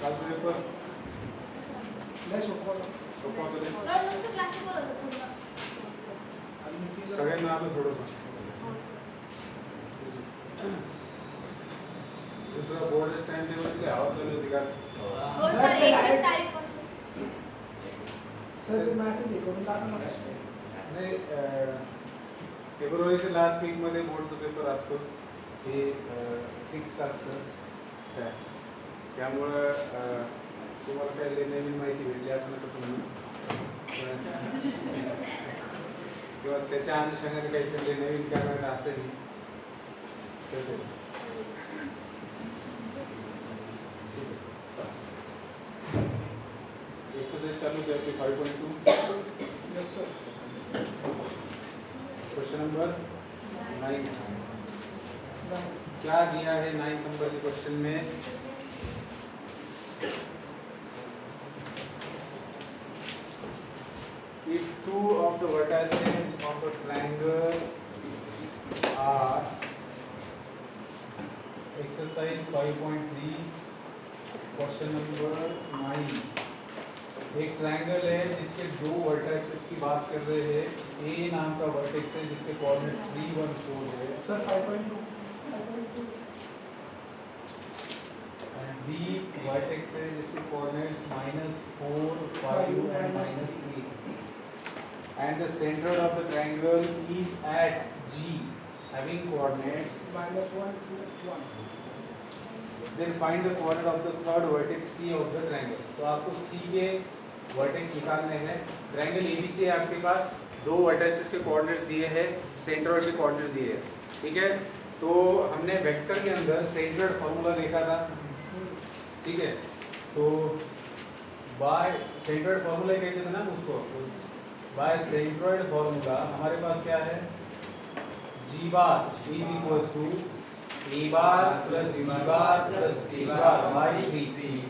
Paper लय सोपं सोपा असेल सर नुसतं क्लासिकल होतं पूर्ण. सगळ्यांना आलं थोडंसं. हो सर. दुसरा बोर्ड टाइम टेबल की हवा चालू होती का? हो सर 21 तारीखपासून. सर ते मेसेज करून टाका ना. नाही फेब्रुवारीच्या लास्ट वीकमध्ये बोर्डचा पेपर असतोच. हे फिक्स असतं काय त्यामुळं तुम्हाला काही नवीन माहिती भेटली असं नका तुम्ही किंवा त्याच्या अनुषंगाने काहीतरी नवीन करायला असेल तर ते. एक्सरसाइज चालू है आपकी 5.2. Yes sir. Question number 9. क्या दिया है 9 नंबर के क्वेश्चन में? If two of the vertices of a triangle are exercise 5.3 question number 9. एक ट्रायंगल है जिसके दो वर्टिसेस की बात कर रहे हैं. ए नाम का वर्टेक्स है जिसके कोऑर्डिनेट्स 3, 1, 4 है. सर 5.2 एंड बी वर्टेक्स है जिसके coordinates -4, 5 and -3. And the centre of the triangle is at G having coordinates -1 2 1. then find the coordinate of the third vertex C of the triangle. तो आपको C के vertex निकालने हैं. Triangle ABC है आपके पास, दो वर्टेक्सेस के कोऑर्डिनेट्स दिए हैं, सेंट्रॉइड के कोऑर्डिनेट दिए हैं. ठीक है, तो हमने वेक्टर के अंदर सेंट्रॉइड फार्मूला देखा था. ठीक है, तो बाय सेंट्रॉइड फार्मूला कहते थे ना उसको. बाय सेंट्रॉइड फार्मूला हमारे पास क्या है? G bar is equals to A bar plus B bar plus C bar by 3.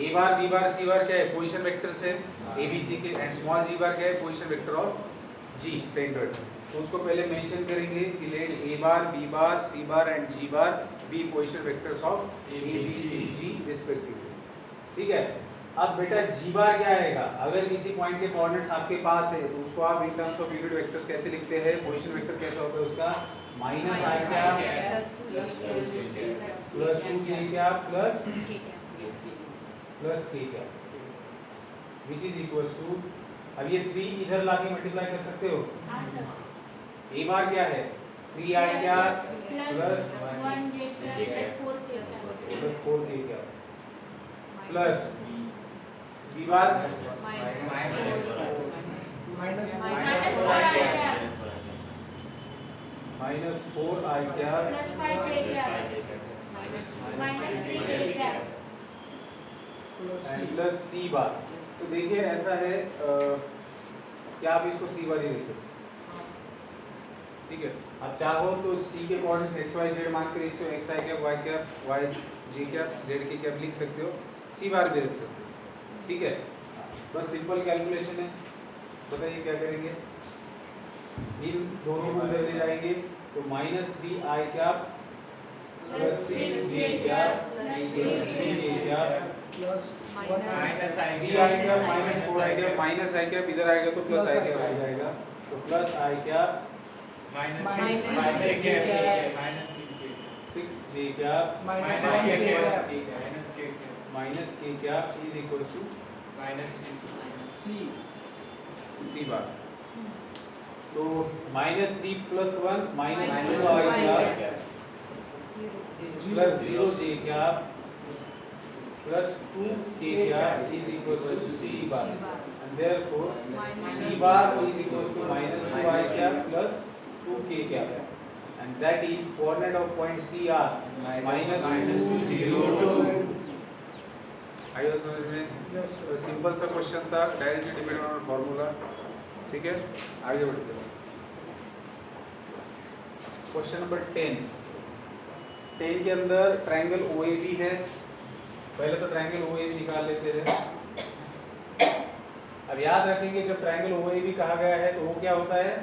A bar B bar C bar क्या है? पोजीशन वेक्टर्स है ABC के. एंड स्मॉल g बार क्या है? Position vector of G centred. तो उसको पहले mention करेंगे कि let A bar B bar C bar and G bar be position vectors of ABC G respectively. ठीक है, अब बेटा G बार क्या आएगा? अगर किसी पॉइंट के कोऑर्डिनेट्स आपके पास है तो उसको आप in terms of unit vectors कैसे लिखते हैं? पोजीशन वेक्टर कैसा होता है उसका? माइनस आई क्या प्लस 2j क्या प्लस के क्या विच इज इक्वल्स टू. अब ये 3 इधर लाके मल्टीप्लाई कर सकते हो. ए बार क्या है? 3i क्या प्लस 4k क्या प्लस बी बार -4i क्या एंड प्लस सी बार. तो देखिए ऐसा है क्या आप इसको सी बार ही लिख सकते. ठीक है, आप चाहो तो सी के कोऑर्डिनेट्स x y z मान कर इसको x i cap y cap y j cap z के कैप लिख सकते हो. सी बार भी लिख सकते हो. ठीक है, बस सिंपल कैलकुलेशन है. बताइए क्या करेंगे? इन दोनों को ले जाएंगे तो -3i cap plus 6j cap plus 3j cap plus minus i cap minus 4i cap minus i cap इधर आएगा तो प्लस i कैप आ जाएगा. तो plus i cap minus 6j cap minus k cap is equal to c bar. तो -3 plus 1 -2i cap plus 0j cap plus 2k cap is equal to c bar. And therefore c bar is equal to -2i cap plus 2k cap. And that is coordinate of point CR -2 0 2. आइए समझ में. तो simple सा question था, directly depend on formula. ठीक है, आगे बढ़ते हैं. क्वेश्चन नंबर 10 के अंदर ट्रायंगल OAB है. पहले तो ट्रायंगल OAB निकाल लेते हैं. अब याद रखेंगे जब ट्रायंगल OAB कहा गया है तो वो क्या होता है?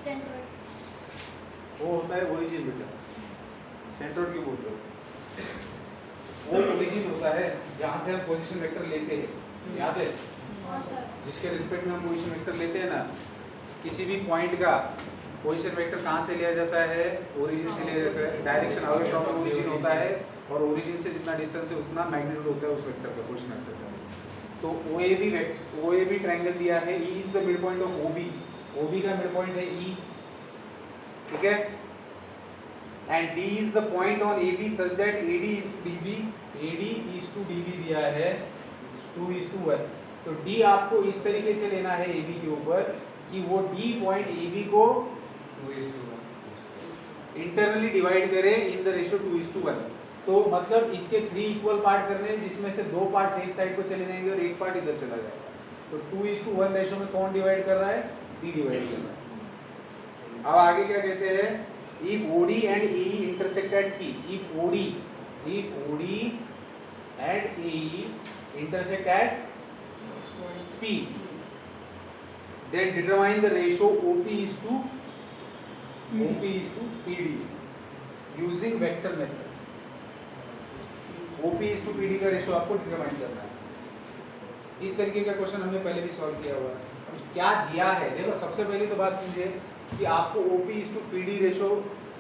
सेंट्रोइड. वो होता है ओरिजिन बेटा. सेंट्रोइड क्यों बोलते हो? वो ओरिजिन होता है जहाँ से हम पोजीशन वेक्टर लेते हैं, याद है? हाँ सर। जिसके रिस्पेक्ट में हम पोजीशन वेक्टर लेते हैं ना, किसी भी पॉइंट का पोजीशन वेक्टर कहाँ से लिया जाता है? ओरिजिन से लिया जाता है। डायरेक्शन अवे फ्रॉम ओरिजिन होता है और ओरिजिन से जितना डिस्टेंस है उतना मैग्नीट्यूड होता है उस वेक्टर का, पोजीशन वेक्टर का। तो OAB ट्रायंगल दिया है, E is the mid point of OB का मिड पॉइंट है E, ठीक है? And D is the point on AB such that AD is to DB दिया है 2:1। तो D आपको इस तरीके से लेना है AB के ऊपर कि वो D पॉइंट AB को 2:1 इंटरनली डिवाइड करे इन द रेशियो 2:1। तो मतलब इसके 3 इक्वल पार्ट करने हैं जिसमें से 2 पार्ट्स एक साइड को चले जाएंगे और एक पार्ट इधर चला जाएगा। तो 2:1 रेशियो में कौन डिवाइड कर रहा है? D डिवाइड कर रहा है। अब आगे क्या कहते हैं? If OD and AE intersect at P, if OD and AE intersect at P, then determine the ratio OP is to PD using vector methods. OP is to PD का ratio आपको डिटरमाइन करना है। इस तरीके का question हमने पहले भी सॉल्व किया हुआ है। क्या दिया है देखो, सबसे पहली तो बात समझे कि आपको OP is to PD ratio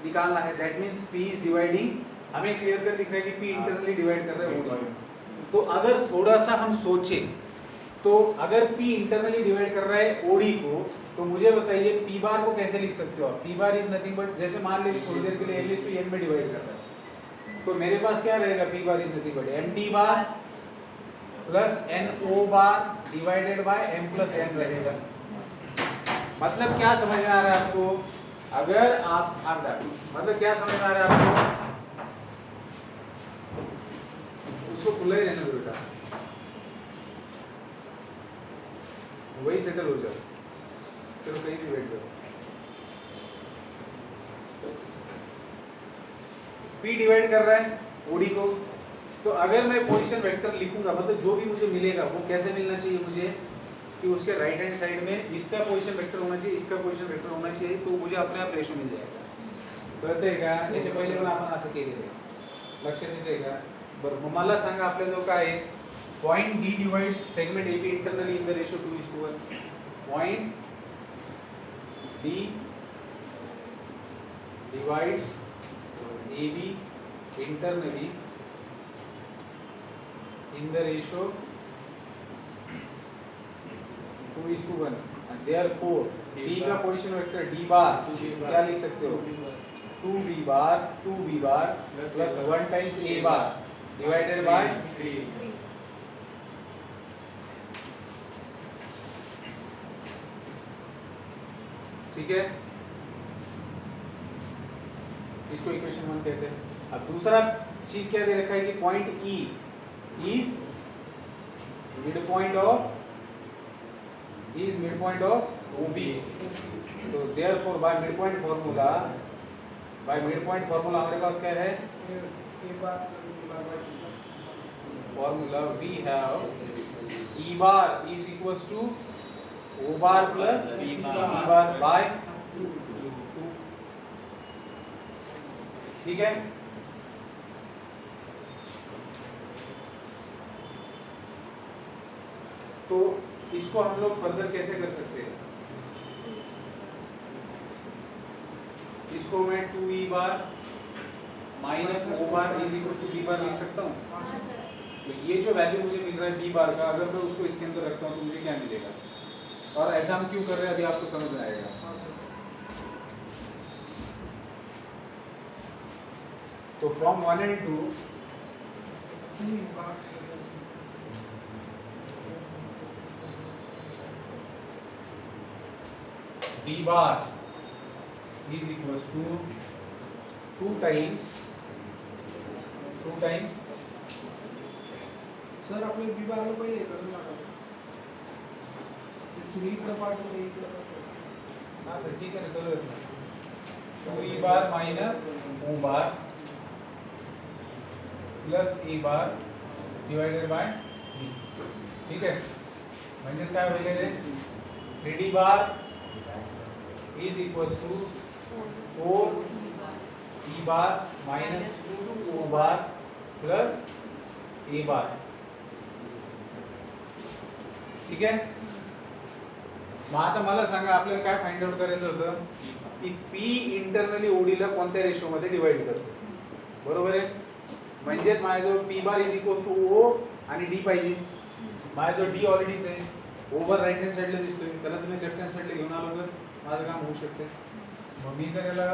निकालना है। That means P is dividing, हमें क्लियर कर दिख रहा है कि P इंटरनली डिवाइड कर रहा है OD। तो अगर थोड़ा सा हम सोचे तो अगर P इंटरनली डिवाइड कर रहा है OD को, तो मुझे बताइए P बार को कैसे लिख सकते हो आप? P bar is nothing but, जैसे मान लीजिए थोड़ी देर के लिए m/n में डिवाइड कर रहा है, तो मेरे पास क्या रहेगा? P bar is nothing but md bar plus no bar divided bye m plus n रहेगा। मतलब क्या समझ में आ रहा है आपको? अगर आप मतलब क्या समझ में आ रहा है आपको? उसको खुला ही रहने दो बेटा, वही सेटल हो जाओ। चलो कहीं भी वेट करो। P डिवाइड कर रहा है OD को, तो अगर मैं पोजीशन वेक्टर लिखूंगा, मतलब जो भी मुझे मिलेगा वो कैसे मिलना चाहिए मुझे? कि उसके राइट हैंड साइड में इसका पोजीशन वेक्टर होना चाहिए, इसका पोजीशन वेक्टर होना चाहिए, तो मुझे अपने आप रेशो मिल जाएगा। कळतंय का? याच्या पहिले पण आपण असं केलेलं आहे, लक्षात येते का? बरं, मला सांगा आपल्याजवळ काय आहे? Point D divides segment AB internally in the ratio 2:1। Point D divides AB internally in the ratio 2:1 and therefore D का पोजीशन वेक्टर D बार क्या लिख सकते हो? 2B bar plus 1 times A bar divided by 3। ठीक है, इसको equation 1 कहते हैं। अब दूसरा चीज क्या दे रखा है कि point E is midpoint of OB। तो therefore by midpoint formula हमारे पास क्या है? Formula we have E bar is equals to O bar plus B bar by 2। ठीक है, तो इसको हम लोग फर्दर कैसे कर सकते हैं? इसको मैं 2E bar minus O bar is equal to B bar लिख सकता हूँ। हाँ सर। तो ये जो वैल्यू मुझे मिल रहा है B बार का, अगर मैं उसको इसके अंदर रखता हूँ तो मुझे क्या मिलेगा? और ऐसा हम क्यों कर रहे हैं अभी आपको समझ में आएगा। तो from 1 and 2 B bar is equals to 2 times sir आपले बी बारला पहिले हे करून टाका, तुम्ही इकडं पाठवलं इकडं पाठवलं। हाँ तो ठीक है ना, चलो 2E bar minus O bar plus A bar divided by B। ठीक है, म्हणजे काय होईल रे? 3D bar is equals to 4E bar minus 2O bar plus A bar, ठीक आहे. मग आता मला सांगा आपल्याला काय फाइंड आउट करायचं होतं की पी इंटरनली ओडीला कोणत्या रेशो मध्ये डिवाइड करतो, बरोबर आहे. म्हणजेच माझ्याजवळ P bar is equals to O आणि डी पाहिजे. माझ्याजवळ डी ऑलरेडीच आहे, ओव्हर राईट हँड साईडला दिसतोय, त्याला तुम्ही लेफ्ट हँड साईडला घेऊन आलो तर माझं काम होऊ शकते. मग मी जर याला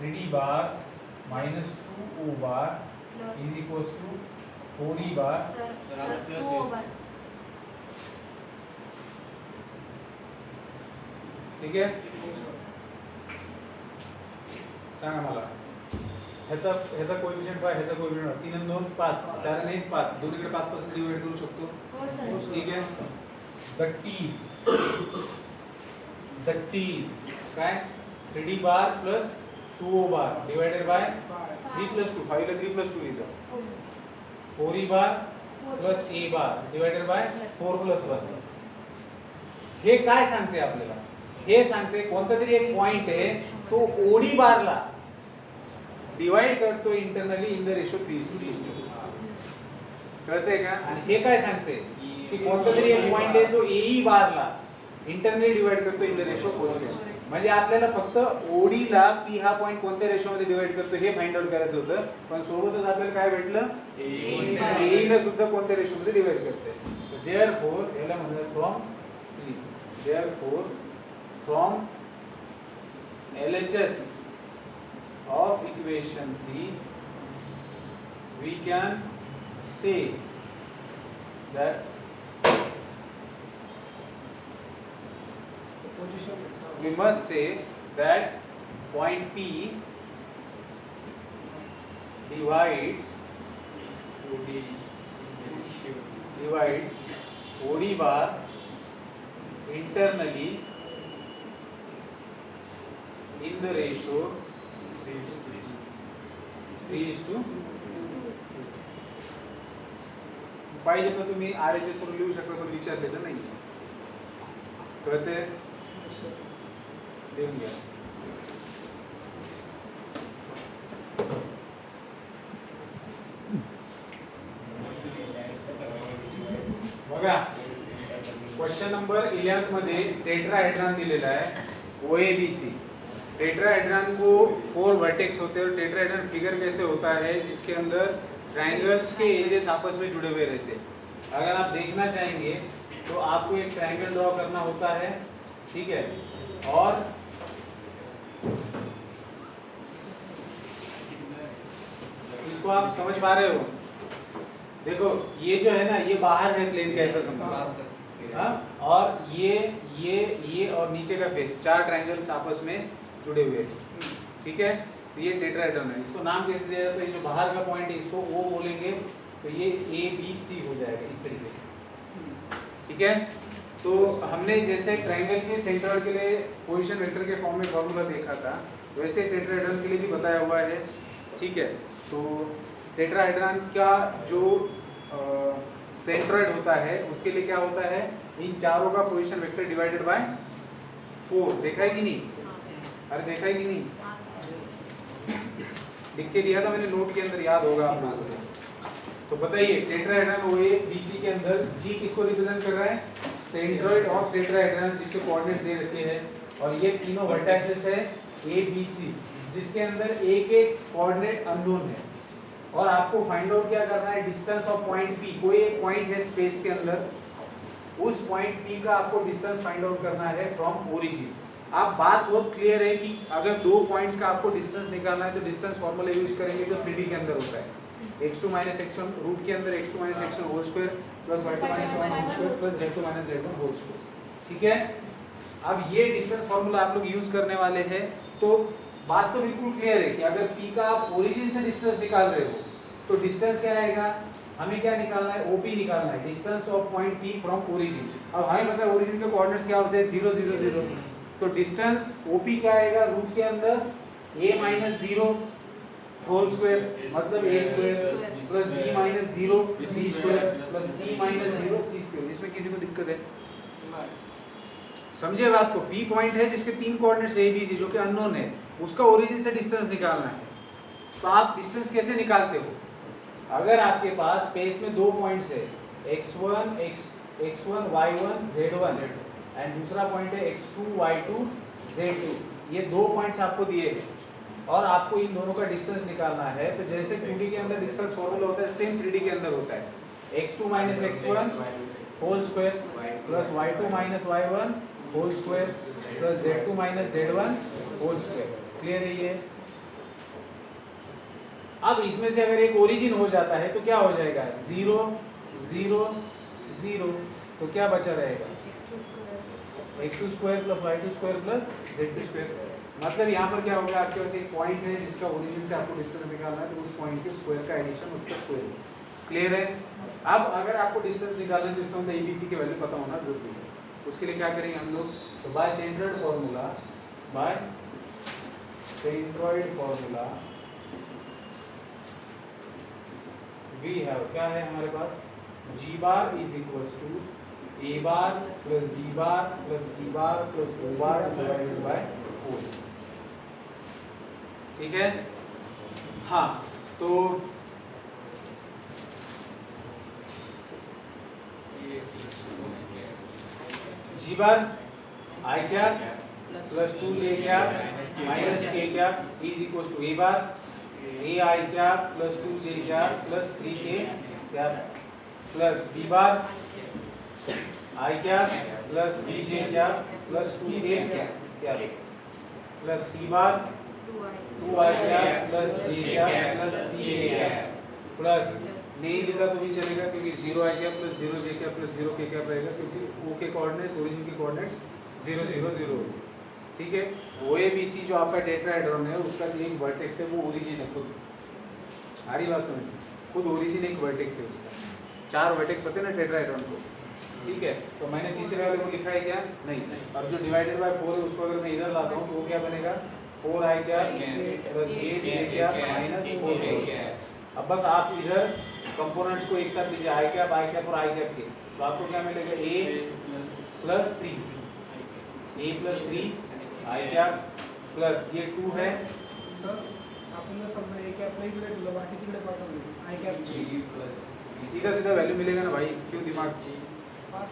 3d bar minus 2o bar is equals to 4e bar, sir sir, plus plus 2 आहे. ओवर. ठीक आहे. सांगा मला ह्याचा कोएफिशिएंट काय, ह्याचा कोएफिशिएंट 3 आणि 2 5, 4 आणि 1 5, दोन्हीकडे 5 पासून डिवाइड करू शकतो. हो सर. ठीक आहे. that is काय 3d bar plus 2o bar divided by 3 plus 2, 5 ला 3 प्लस 2 लिहितो. 4e bar plus a bar divided by 4 plus 1. हे काय सांगते आपल्याला, हे सांगते कोणता तरी एक पॉइंट आहे तो ओडी बारला डिवाइड करतो इंटरनली इन द रेशो 3:2. कळतंय का. आणि हे काय सांगते की कोणता तरी एक पॉइंट आहे जो एई बारला इंटरनली डिवाइड करतो इन द रेशो 4:2. म्हणजे आपल्याला फक्त ओडी ला पी हा पॉइंट कोणत्या रेशो मध्ये डिवाइड करतो हे फाइंड आउट करायचं होतं, पण सोबतच आपल्याला काय भेटलं एई ला सुद्धा कोणत्या रेशो मध्ये डिवाइड करते. देयरफॉर याला म्हणतात from LHS of equation 3 we can say that we must say that point P divides OD bar internally in the ratio 3:2. पाहिजे तर तुम्ही RHS वरून लिहू शकता, पण विचारलेलं नाही. कळते, लिहून घ्या. बघा क्वेश्चन नंबर 11 मध्ये टेट्राहेड्रॉन दिलेला है OABC. टेट्राहेड्रॉन को 4 वर्टेक्स होते हैं और टेट्राहेड्रॉन फिगर कैसे होता है जिसके अंदर ट्रायंगल्स के एजेस आपस में जुड़े हुए रहते हैं. अगर आप देखना चाहेंगे तो आपको एक ट्रायंगल ड्रॉ करना होता है, ठीक है, और इसको आप समझ पा रहे हो. देखो ये जो है ना ये बाहर है प्लेन का, ऐसा समझो. हाँ, और ये और नीचे का फेस, 4 ट्रायंगल्स आपस में जुड़े हुए हैं, ठीक है. तो ये टेट्राहेड्रॉन है. इसको नाम कैसे दिया जाता है, ये जो बाहर का पॉइंट है इसको O बोलेंगे, तो ये ABC हो जाएगा इस तरीके से, ठीक है. तो हमने जैसे ट्रायंगल के सेंट्रॉइड के लिए पोजीशन वेक्टर के फॉर्म में फॉर्मूला देखा था, वैसे टेट्राहेड्रॉन के लिए भी बताया हुआ है, ठीक है. तो टेट्राहेड्रॉन का जो सेंट्रॉइड होता है उसके लिए क्या होता है, इन चारों का पोजीशन वेक्टर डिवाइडेड बाय 4. देखा है कि नहीं, अरे देखा है कि नहीं, लिख के दिया था मैंने नोट के अंदर, याद होगा आप लोगों को. तो बताइए टेट्राहेड्रॉन OABC के अंदर G किसको रिप्रेजेंट कर रहा है, सेंट्रॉइड ऑफ टेट्राहेड्रॉन जिसके कोऑर्डिनेट्स दे रखे हैं, और ये तीनों वर्टेक्सेस है ABC जिसके अंदर एक एक कोऑर्डिनेट अननोन है. और आपको फाइंड आउट क्या करना है, डिस्टेंस ऑफ पॉइंट P. कोई एक पॉइंट है स्पेस के अंदर, उस पॉइंट P का आपको डिस्टेंस फाइंड आउट करना है फ्रॉम ओरिजिन. आप बात बहुत क्लियर है कि अगर 2 पॉइंट्स का आपको डिस्टेंस निकालना है तो डिस्टेंस फॉर्मूला यूज करेंगे जो 3D के अंदर होता है. x2 - x1 रूट के अंदर x2 - x1 whole square plus y2 - y1 whole square plus z2 - z1 whole square, ठीक है. अब ये डिस्टेंस फॉर्मूला आप लोग यूज करने वाले हैं. तो बात तो बिल्कुल क्लियर है कि अगर P का आप ओरिजिन से डिस्टेंस निकाल रहे हो तो डिस्टेंस क्या आएगा, हमें क्या निकालना है, OP निकालना है, distance of point P from origin. अब हमें पता है ओरिजिन के कोऑर्डिनेट्स क्या होते हैं, 0 0 0. तो डिस्टेंस OP क्या आएगा, रूट के अंदर a - 0 होल स्क्वायर मतलब a square plus b - 0 b square plus c - 0 c square. इसमें किसी को दिक्कत है, समझिए बात को. P पॉइंट है जिसके 3 कोऑर्डिनेट्स a b c जो कि अननोन है, उसका ओरिजिन से डिस्टेंस निकालना है. तो आप डिस्टेंस कैसे निकालते हो, अगर आपके पास स्पेस में दो पॉइंट्स है x1 y1 z1 एंड दूसरा पॉइंट है x2 y2 z2, ये दो पॉइंट्स आपको दिए हैं और आपको इन दोनों का डिस्टेंस निकालना है, तो जैसे 2D के अंदर डिस्टेंस फॉर्मूला होता है सेम 3D के अंदर होता है x2 - x1 whole square plus y2 - y1 whole square plus z2 - z1 whole square. Clear है ये? अब इसमें से अगर एक ओरिजिन हो जाता है तो क्या हो जाएगा 0 0 0, तो क्या बचा रहेगा x2 square plus y2 square plus z2 square. मतलब यहाँ पर क्या होगा, आपके पास एक पॉइंट है जिसका ओरिजिन से आपको डिस्टेंस निकालना है, तो उस पॉइंट के स्क्वायर का एडिशन उसका स्क्वायर। क्लियर है? अब अगर आपको डिस्टेंस निकालना है तो इसका मतलब ABC की वैल्यू पता होना जरूरी है। उसके लिए क्या करेंगे हम लोग, तो by centroid formula we have, क्या है हमारे पास, G bar is equals to A bar plus B bar plus C bar plus O bar divided by 4। ठीक है? हाँ, तो G bar I cap plus 2J cap minus K cap is equals to A bar A I cap plus 2J cap plus 3K cap plus B bar I cap plus BJ cap plus 2K cap plus C bar 2I cap plus J cap plus CA cap plus, नहीं लिखा तो भी चलेगा क्योंकि 0I cap plus 0J cap plus 0K cap रहेगा, क्योंकि O के coordinates origin के कोऑर्डिनेट्स 0 0 0। ठीक है? OABC जो आपका टेट्राहेड्रॉन है उसका जो एक वर्टेक्स है वो ओरिजिन है खुद। सारी बात समझ, खुद ओरिजिन एक वर्टेक्स है उसका। 4 वर्टेक्स होते हैं ना टेट्राहेड्रॉन को। ठीक है? तो मैंने तीसरे वाले को लिखा है क्या? नहीं। और जो डिवाइडेड बाय 4 है उसको अगर मैं इधर लाता हूँ तो वो क्या बनेगा, 4I cap plus 8J cap minus 4K cap. अब बस आप इधर कंपोनेंट्स को एक साथ लीजिए, I कैप और I कैप के, तो आपको क्या मिलेगा, A plus 3 I cap plus ये 2 है सर आपण समजा A कॅप इकडे ठेवलं, बाकी तिकडे पाठवलं I कॅप सीधा सीधा वैल्यू मिलेगा ना भाई, क्यों दिमाग। 5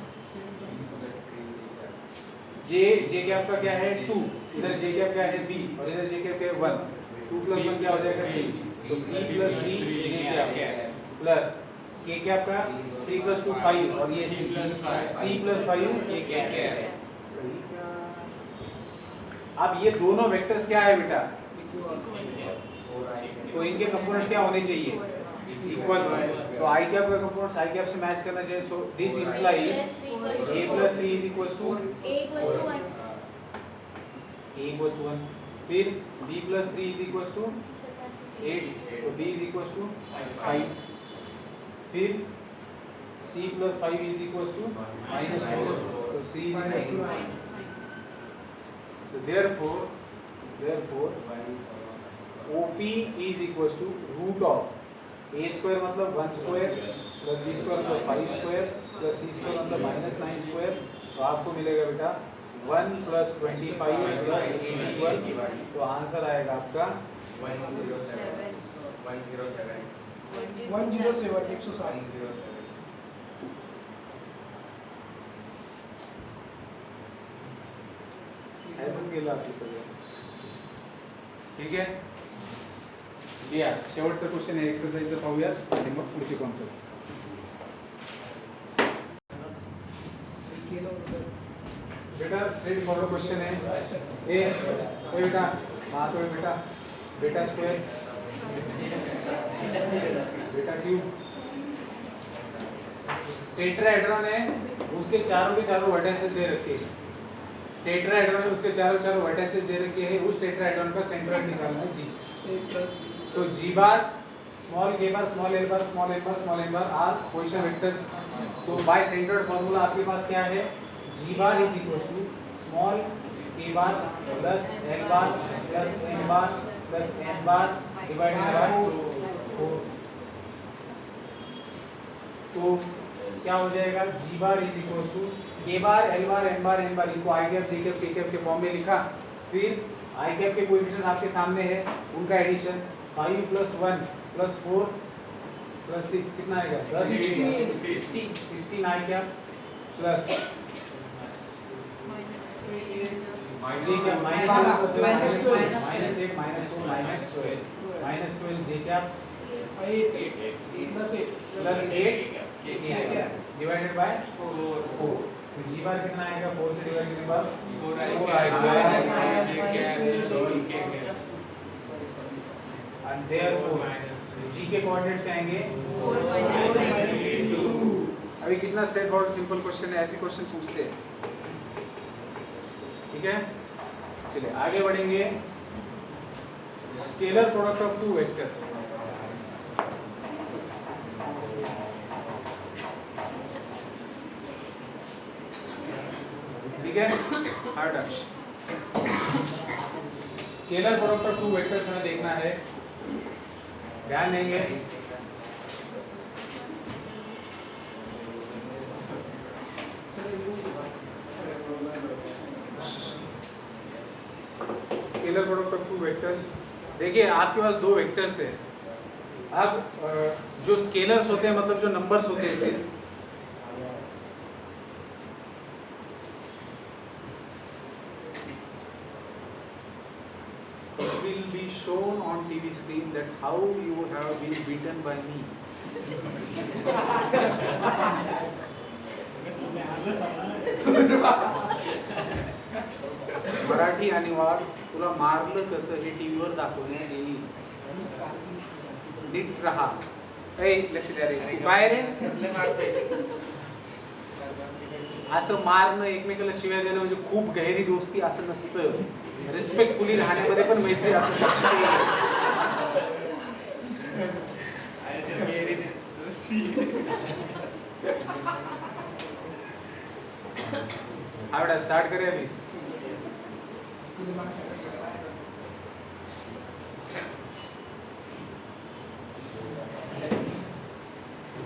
J कैप का क्या है 2, इधर J कैप क्या है B और इधर J कैप क्या है 1, 2 प्लस 1 क्या हो जाएगा 3, तो B plus 3 J cap plus K cap का 3 प्लस 2 5 और ये C प्लस 5 K कैप। अब ये दोनों वेक्टर्स क्या है बेटा, तो इनके कंपोनेंट्स क्या होने चाहिए, इक्वल। तो I कैप का कंपोनेंट्स I कैप से मैच करना चाहिए, so this implies A plus 3 is equals to A equals to 1, फिर B plus 3 is equals to 8, तो B is equals to 5, फिर C plus 5 is equals to minus 4, तो C is equals to 9. So therefore OP is equals to root of A square मतलब 1 square plus B square मतलब 5 square plus C square मतलब minus 9 square, तो आपको मिलेगा बेटा 1 plus 25 plus 81, तो answer आएगा आपका 107 ठीक आहे. या शेवटचा क्वेश्चन आहे एक्सरसाइजचा पाहूया आणि मग पुढचे कॉन्सेप्ट. केलं होतं बेटा स्ट्रेट फॉरवर्ड क्वेश्चन है. ए बेटा हाँ तो बेटा स्क्वायर बेटा क्यूब टेट्राहेड्रॉन है, उसके चारों के चारों वर्टेक्सेस दे रखे हैं. टेट्राहेड्रॉन है, उसके चारों चारों वर्टेक्सेस दे रखे हैं. उस टेट्राहेड्रॉन का सेंट्रोइड निकालना है जी. तो जी bar small K bar small L bar small L bar small L bar are position vectors. तो बाय सेंट्रोइड फार्मूला आपके पास क्या है, G bar is equal to small A bar plus L bar plus M bar plus N bar divided by 4. तो क्या हो जाएगा, G bar is equal to K bar L bar M bar N bar इनको I cap J cap K cap के form में लिखा. फिर आई cap के कोएफिशिएंट आपके सामने है, उनका एडिशन 5 + 1 + 4 प्लस 6 कितना आएगा 10 16 आई क्या प्लस जी क्या -12 -1 -12 जे क्या 8 प्लस 8 प्लस 8 डिवाइडेड बाय 4 तो जी बार कितना आएगा 4 से डिवाइड करने के बाद 4 आएगा and therefore g के कोऑर्डिनेट्स क्या आएंगे 4 अभी कितना स्ट्रेट फॉरवर्ड सिंपल क्वेश्चन है, ऐसे क्वेश्चन पूछते हैं। ठीक है, चलिए आगे बढ़ेंगे। Scalar product of two vectors. ठीक है, hard scalar product of two vectors हमें देखना है, ध्यान देंगे। Scalar product of two vectors, देखिए आपके पास दो वेक्टर्स है। अब जो स्केलर्स होते हैं मतलब जो नंबर्स होते हैं इसे it will be shown on TV screen that how you have been beaten by me. Marathi अनुवाद तुला मारलं कसं हे टीव्हीवर दाखवण्यात येईल, नीट राहा। लक्ष द्या रे, तू काय रे असं मारणं एकमेकाला शिव्या देणं म्हणजे खूप गहिरी दोस्ती असं नसतं। रिस्पेक्टफुली राहण्यामध्ये पण मैत्री असू शकते। आवडा स्टार्ट करूया मी।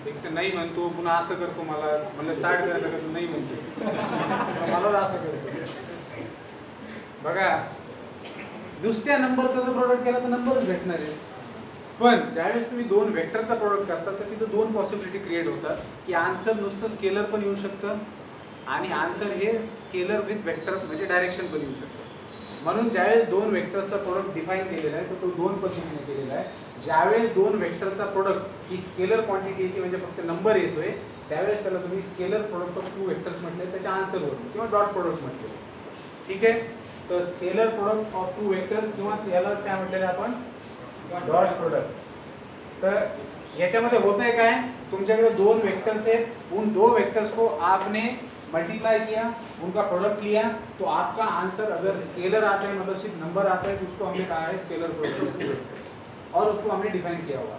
एक तर नाही म्हणतो, पुन्हा असं करतो, मला म्हणलं स्टार्ट करायला का तू नाही म्हणतो, मला असं करतो। बघा नुसत्या नंबरचा जर प्रोडक्ट केला तर नंबरच भेटणार आहे, पण ज्यावेळेस तुम्ही दोन वेक्टरचा प्रोडक्ट करता तर तिथं दोन पॉसिबिलिटी क्रिएट होतात की आन्सर नुसतं स्केलर पण येऊ शकतं आणि आन्सर हे स्केलर विथ वेक्टर म्हणजे डायरेक्शन पण येऊ शकतं। म्हणून ज्यावेळेस दोन वेक्टरचा प्रोडक्ट डिफाईन केलेला आहे तर तो दोन पद्धतीने केलेला आहे। ज्यावेळेस दोन वेक्टरचा प्रोडक्ट ही स्केलर क्वांटिटी येते म्हणजे फक्त नंबर येतोय, त्यावेळेस त्याला तुम्ही scalar product of two vectors म्हटले, त्याच्या आन्सरवरून किंवा डॉट प्रोडक्ट म्हटले। ठीक आहे, तर scalar product of two vectors किंवा याला काय म्हटलेलं आपण डॉट प्रोडक्ट। तर याच्यामध्ये होतंय काय, तुमच्याकडे दोन वेक्टर्स हैं, उन दो वेक्टर्स को आपने मल्टीप्लाई किया, उनका प्रोडक्ट लिया, तो आपका आंसर अगर स्केलर आता है मतलब सिर्फ नंबर आता है तो उसको हमने कहा है scalar product of two vectors, और उसको हमने डिफाइन किया हुआ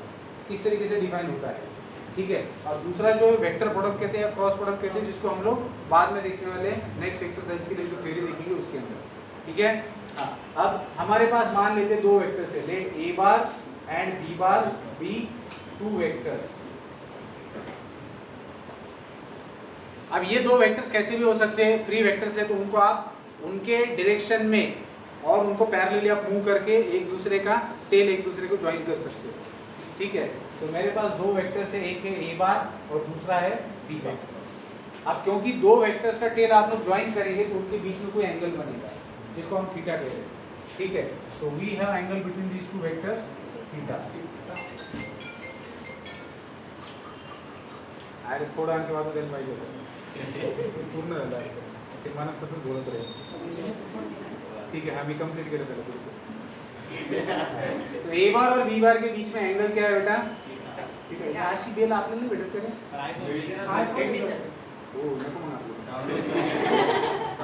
किस तरीके से डिफाइन होता है। ठीक है, और दूसरा जो वेक्टर प्रोडक्ट कहते हैं या क्रॉस प्रोडक्ट कहते हैं, जिसको हम लोग बाद में देखने वाले नेक्स्ट एक्सरसाइज के लिए जो थ्योरी देखेंगे उसके अंदर। ठीक है, अब हमारे पास मान लेते दो वेक्टर्स है, let A bar and B bar be two vectors. अब ये दो वेक्टर्स कैसे भी हो सकते हैं, फ्री वेक्टर्स है तो उनको आप उनके डायरेक्शन में और उनको पैरेलली आप मूव करके एक दूसरे का टेल एक दूसरे को ज्वाइन कर सकते हो। ठीक है, तो मेरे पास दो वेक्टर्स है, एक है ए बार और दूसरा है बी बार। अब क्योंकि दो वेक्टर्स का टेल आप लोग ज्वाइन करेंगे तो उनके बीच में कोई एंगल बनेगा जिसको हम थीटा कहते हैं। ठीक है, तो we have angle between these two vectors theta. अरे थोडा आणखी वाजत द्यायला पाहिजे होतं, पूर्ण झालं आहे ते मनात तसंच बोलत राहील। ठीक है, हामी कंप्लीट केलं त्याला पुढचं। तो ए बार और बी बार के बीच में एंगल क्या है बेटा? ठीक है, अशी बेल आपल्याला नाही भेटत का रे? हो नको म्हणा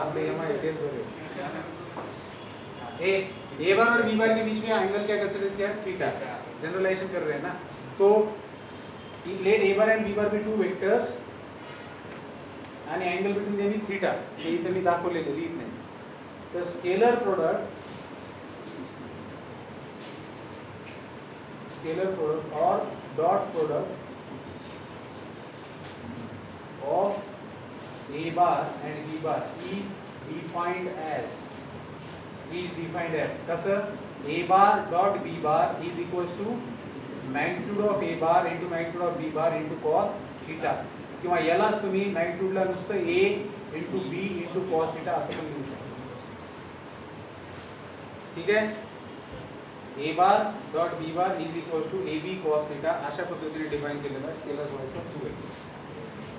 आपले एमआई तेच बरे। ए बार और बी बार के बीच में एंगल क्या कंसीडर किया? थीटा। जनरलाइजेशन कर रहे हैं ना, तो let A bar and B bar be two vectors आणि angle between them is theta. हे इथे मी दाखवलेले लिहित नाही। तर स्केलर प्रोडक्ट और dot product of A bar and B bar is defined as कसं A bar dot B bar is equals to magnitude of A bar into magnitude of B bar into cos theta, किंवा यालाच तुम्ही मॅग्निट्यूडला नुसतं A into B into cos theta असं पण लिहू शकता. ठीक आहे. A bar dot B bar is equal to A B cos theta अशा पद्धतीने डिफाइन केलेलं आहे scalar product of two vector.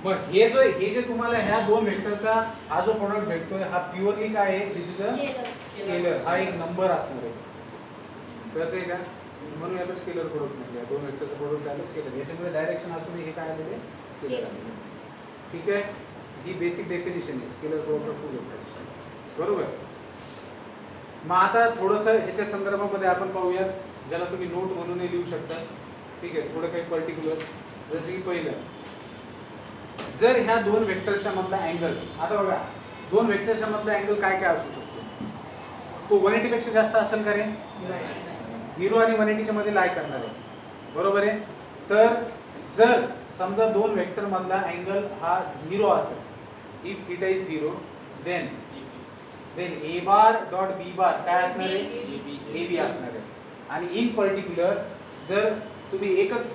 मग हे जे तुम्हाला ह्या दोन वेक्टरचा हा जो प्रोडक्ट भेटतोय हा प्युअरली काय आहे, दिस इज अ स्केलर. हा एक नंबर असणार आहे, कळतंय का? म्हणून याला स्केलर प्रोडक्ट म्हटलं. दोन वेक्टरचं प्रोडक्ट झालं स्केलर. याच्यामध्ये डायरेक्शन असून हे काय आलेले स्केलर. ठीक आहे. ही बेसिक डेफिनेशन आहे scalar product of two vectors. बरोबर. मग आता थोडंसं ह्याच्या संदर्भामध्ये आपण पाहूया, ज्याला तुम्ही नोट म्हणून लिहू शकता. ठीक आहे. थोडं काही पर्टिक्युलर, जसं की पहिलं, जर ह्या दोन वेक्टरच्या मधला अँगल्स, आता बघा दोन वेक्टरच्या मधला अँगल काय काय असू शकतो, तो 180 पेक्षा जास्त असेल का रे? 0 आणि 180 मध्ये लाय करणार आहे. बरोबर आहे. तर जर समजा दोन वेक्टर मधला अँगल हा 0 असेल, if theta is 0, then A bar dot B bar काय असणार आहे? ए बी असणार आहे. आणि इन पर्टिक्युलर जर तुम्ही एकच,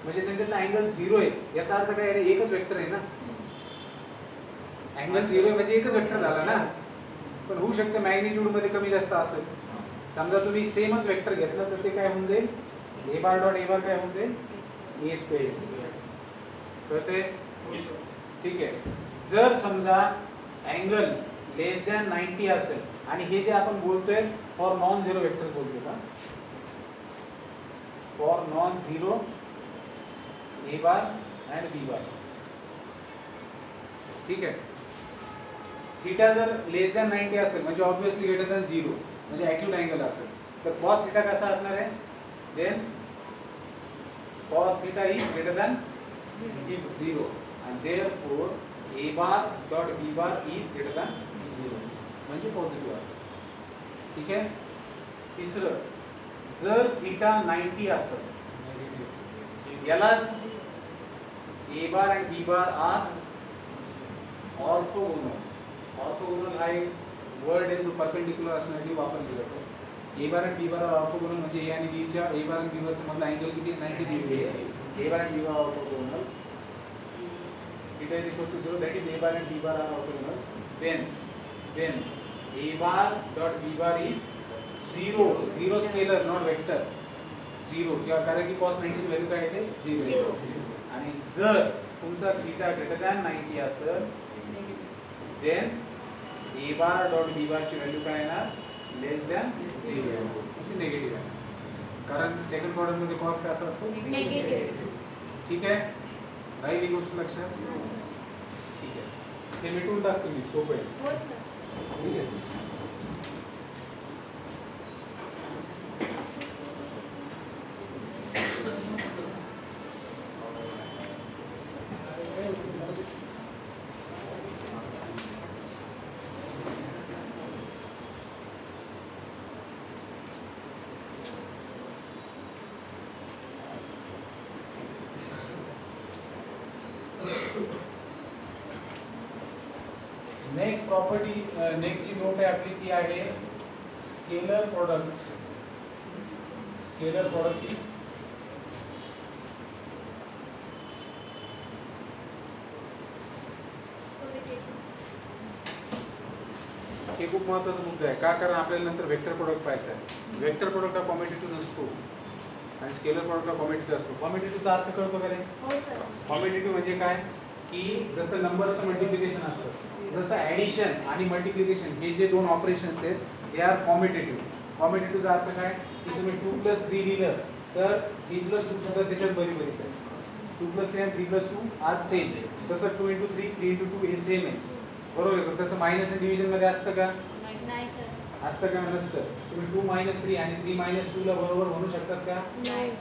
म्हणजे त्यांच्यातला अँगल 0 आहे, याचा अर्थ काय आहे? एकच वेक्टर आहे ना. अँगल 0 आहे म्हणजे एकच वेक्टर झाला ना. पण होऊ शकतं मॅग्निट्यूड मध्ये कमी जास्त असेल. समजा तुम्ही सेमच वेक्टर घेतलं तर ते काय होऊन जाईल? ए बार डॉट ए बार काय होऊन जाईल? ए स्क्वेअर. कळते? ठीक आहे. जर समजा अँगल लेस दॅन 90 असेल, आणि हे जे आपण बोलतोय फॉर नॉन झिरो वेक्टर बोलतोय का? For non zero A bar and B bar. ठीक आहे. थीटा जर लेस दॅन 90 असेल म्हणजे ऑब्विसली ग्रेटर दॅन 0 म्हणजे ॲक्यूट अँगल असेल, तर कॉस थीटा कसा असणार आहे? Then cos theta is greater than 0 and therefore a bar dot b bar is greater than 0 म्हणजे पॉझिटिव्ह असेल. ठीक आहे. तिसरं, जर थीटा 90 असेल, यालाच a bar and b bar are orthogonal. Orthogonal हा एक वर्ड आहे जो परपेंडिक्युलर असण्यासाठी वापरला जातो. ए बार आणि बी बार ऑर्थोगोनल म्हणजे ए आणि बी च्या, ए बार आणि बी बारचा मधला अँगल किती? 90 डिग्री आहे. ए बार आणि B bar orthogonal, theta is equal to 0, that is a bar and b bar are orthogonal. Then a bar dot b bar is 0 scalar not vector. 0 किंवा कारण की cos 90 ची value काय येते? 0. आणि जर तुमचा थीटा ग्रेटर दॅन 90 असेल, then a bar dot b bar ची व्हॅल्यू काय येणार? लेस दॅन 0 म्हणजे निगेटिव्ह आहे. कारण सेकंड प्रॉडक्ट मध्ये cos कसा असतो? निगेटिव्ह. ठीक आहे. राहील ही गोष्ट लक्षात. ठीक आहे. ते मिटवून टाक तुम्ही, सोपं आहे. हो सर. ठीक आहे. नेक्स्ट प्रॉपर्टी, नेक्स्ट जी नोट आहे आपली ती आहे स्केलर प्रोडक्ट. स्केलर प्रोडक्ट की हे खूप महत्त्वाचा मुद्दा आहे. का? कारण आपल्याला नंतर वेक्टर प्रोडक्ट पाहायचा आहे. वेक्टर प्रोडक्ट हा कॉम्पिटिटिव्ह नसतो आणि स्केलर प्रोडक्ट हा कॉम्पिटिटिव्ह असतो. कॉम्पिटिटिव्हचा अर्थ कळतो का रे? हो सर. कॉम्पिटिटिव्ह म्हणजे काय? की जसं नंबरचं मल्टिप्लिकेशन असतं, जसं ॲडिशन आणि मल्टिप्लिकेशन हे जे दोन ऑपरेशन्स आहेत दे आर कॉम्पिटिटिव्ह. कॉम्पिटिटिव्हचा अर्थ काय? की तुम्ही 2+3 लिहिलं तर 3+2 सुद्धा त्याच्यात बरोबरीच आहे. 2+3 आणि 3+2 आज सेम. तसं 2 × 3 3 × 2 हे सेम आहे. बरोबर आहे. तसं मायनस आणि डिव्हिजन मध्ये असतं का? नाही सर. असतं का? नसतं. तुम्ही 2 - 3 आणि 3 - 2 ला बरोबर म्हणू शकतात का?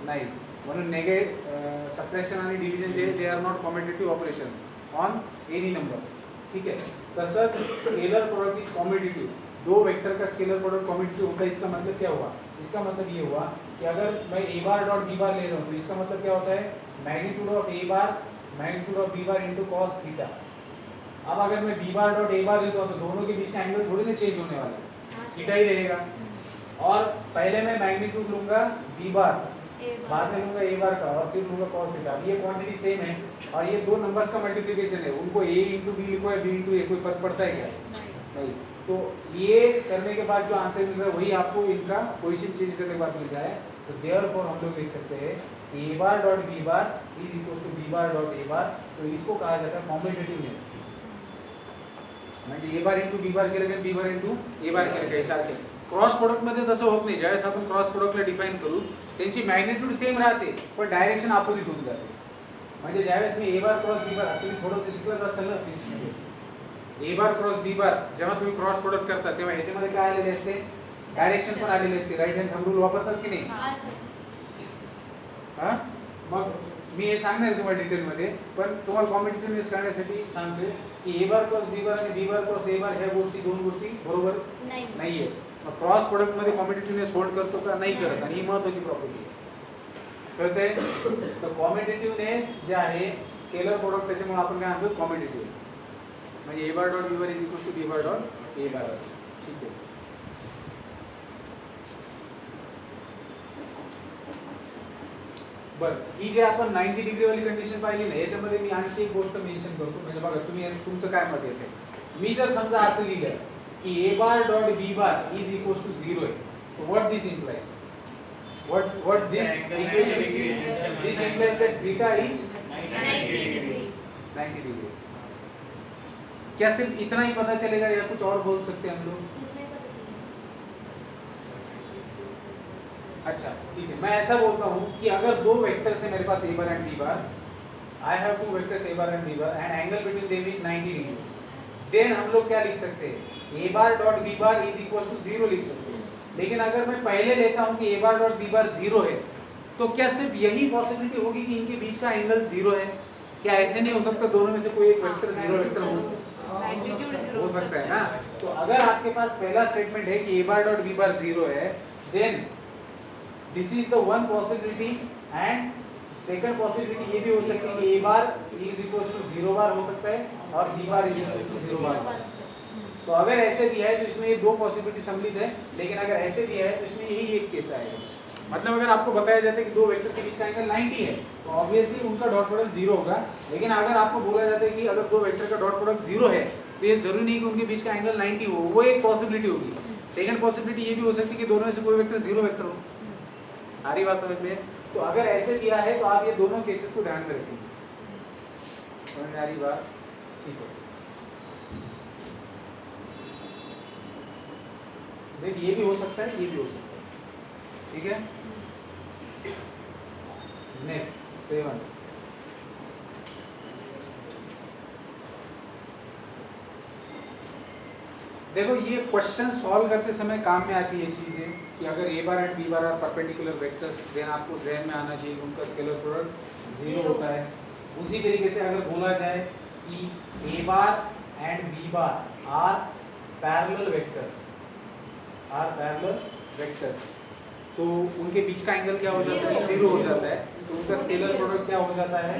नाही. म्हणून सबट्रॅक्शन आणि डिव्हिजन जे they are not competitive operations on any numbers. ठीक है. तसंच स्केलर प्रोडक्ट इज कॉम्पिटिटिव. दो वेक्टर का स्केलर प्रोडक्ट कॉम्पिटिटिव होता है. इसका मतलब क्या हुआ? इसका मतलब ये हुआ कि अगर मैं ए बार डॉट बी बार ले रहा हूँ तो इसका मतलब क्या होता है? Magnitude of A bar magnitude of B bar into cos theta. अब अगर मैं बी बार डॉट ए बार लेता हूँ तो दोनों के बीच का एंगल थोड़ी ना चेंज होने वाला है, थीटा ही रहेगा. और पहले मैं मैग्नीट्यूड लूंगा बी बार बाद में लूंगा ए बार का और फिर लूंगा cos थीटा। ये क्वांटिटी सेम है और ये दो नंबर्स का मल्टीप्लिकेशन है, उनको a into b लिखो या b into a, कोई फर्क पड़ता है क्या? नहीं। तो ये करने के बाद जो आंसर मिल रहा है वही आपको इनका पोजीशन चेंज करने के बाद मिल रहा है। तो देयरफॉर हम लोग लिख सकते हैं a bar dot b bar is equal to b bar dot a bar. तो इसको कहा जाता है कॉम्बिनेटिवनेस। म्हणजे a बार into b बार केलं की b बार into a बार केलं काही सारखे। क्रॉस प्रोडक्ट मध्ये तसं होत नाही। ज्यावेळेस आपण क्रॉस प्रोडक्टला डिफाइन करू त्यांची मॅग्निट्यूड सेम राहते पण डायरेक्शन अपोजिट होऊन जाते। म्हणजे ज्यावेळेस मी a बार क्रॉस b बार, तुम्ही थोडंसं शिकलाच असाल ना फिजिक्समध्ये, a बार क्रॉस b बार जेव्हा तुम्ही क्रॉस प्रोडक्ट करता तेव्हा ह्याच्यामध्ये काय आलेले असते? डायरेक्शन पण आलेले असते। राइट हँड थंब रूल वापरतात की नाही? हां सर। हां, मग मी हे सांगणार तुम्हाला डिटेलमध्ये, पण तुम्हाला कॉम्पिटिटिव्हनेस करण्यासाठी सांगतोय की a बार क्रॉस b बार आणि b बार क्रॉस a बार ह्या गोष्टी दोन गोष्टी बरोबर नाहीये। मग क्रॉस प्रोडक्ट मध्ये कॉम्पिटिटिव्हनेस होल्ड करतो का? नाही करत, आणि ही महत्त्वाची प्रॉपर्टी आहे। कळतंय? तर कॉम्पिटिटिव्हनेस जे आहे स्केलर प्रोडक्ट, त्याच्यामुळे आपण काय म्हणतो कॉम्पिटिटिव्ह, म्हणजे a bar dot b bar is equal to b bar dot a bar. ठीक आहे। बरं, ही जे आपण 90 डिग्री वाली कंडिशन पाहिली ना, याच्यामध्ये मी आणखी एक गोष्ट मेन्शन करतो। म्हणजे बघा तुम्ही तुमचं काय मत येते, मी जर समजा असं लिहिलं की a bar dot b bar is equal to 0 आहे, so what this implies, what this equation is, this implies that theta is 90 degree. क्या सिर्फ इतना ही पता चलेगा या कुछ और बोल सकते हैं हम लोग? अच्छा ठीक है, मैं ऐसा बोलता हूँ कि अगर दो वेक्टर्स है मेरे पास a bar and b bar, I have two vectors a bar and b bar and angle between them is 90 degree, then हम लोग क्या लिख सकते हैं? a bar dot b bar is equal to 0 लिख सकते हैं। लेकिन अगर मैं पहले लेता हूँ कि a bar dot b bar 0 है, तो क्या सिर्फ यही पॉसिबिलिटी होगी कि इनके बीच का एंगल 0 है? क्या ऐसे नहीं हो सकता दोनों में से कोई एक वेक्टर 0 वेक्टर हो सकता है ना? तो अगर आपके पास पहला स्टेटमेंट है कि a bar dot b bar 0 है, then this is the one possibility, and second possibility ये भी हो सकती है कि a bar is equal to 0 bar हो सकता है और b bar is equal to 0 bar हो सकता है। तो अगर ऐसे दिया है तो इसमें ये दो पॉसिबिलिटी सम्मिलित है, लेकिन अगर ऐसे दिया है तो इसमें यही एक केस आएगा। मतलब अगर आपको बताया जाता है कि दो वेक्टर के बीच का एंगल 90 है, तो ऑब्वियसली उनका डॉट प्रोडक्ट 0 होगा। लेकिन अगर आपको बोला जाता है कि अगर दो वेक्टर का डॉट प्रोडक्ट 0 है, तो ये जरूरी नहीं कि उनके बीच का एंगल 90 हो, वो एक पॉसिबिलिटी होगी। सेकंड पॉसिबिलिटी ये भी हो सकती है कि दोनों में से कोई वेक्टर 0 वेक्टर हो। आ रही बात समझ में? तो अगर ऐसे दिया है तो आप ये दोनों केसेस को ध्यान में रखेंगे। समझ में आ रही बात? ठीक है। ये भी हो सकता है, ये भी हो सकता है। ठीक है, नेक्स्ट 7। देखो ये क्वेश्चन सॉल्व करते समय काम में आती है चीजें कि अगर a bar and b bar are perpendicular vectors, then आपको ज़हन में आना चाहिए उनका स्केलर प्रोडक्ट 0 होता है। उसी तरीके से अगर बोला जाए कि a bar and b bar are parallel vectors, तो उनके बीच का एंगल क्या हो जाता है? 0 हो जाता है। तो उनका स्केलर प्रोडक्ट क्या हो जाता है?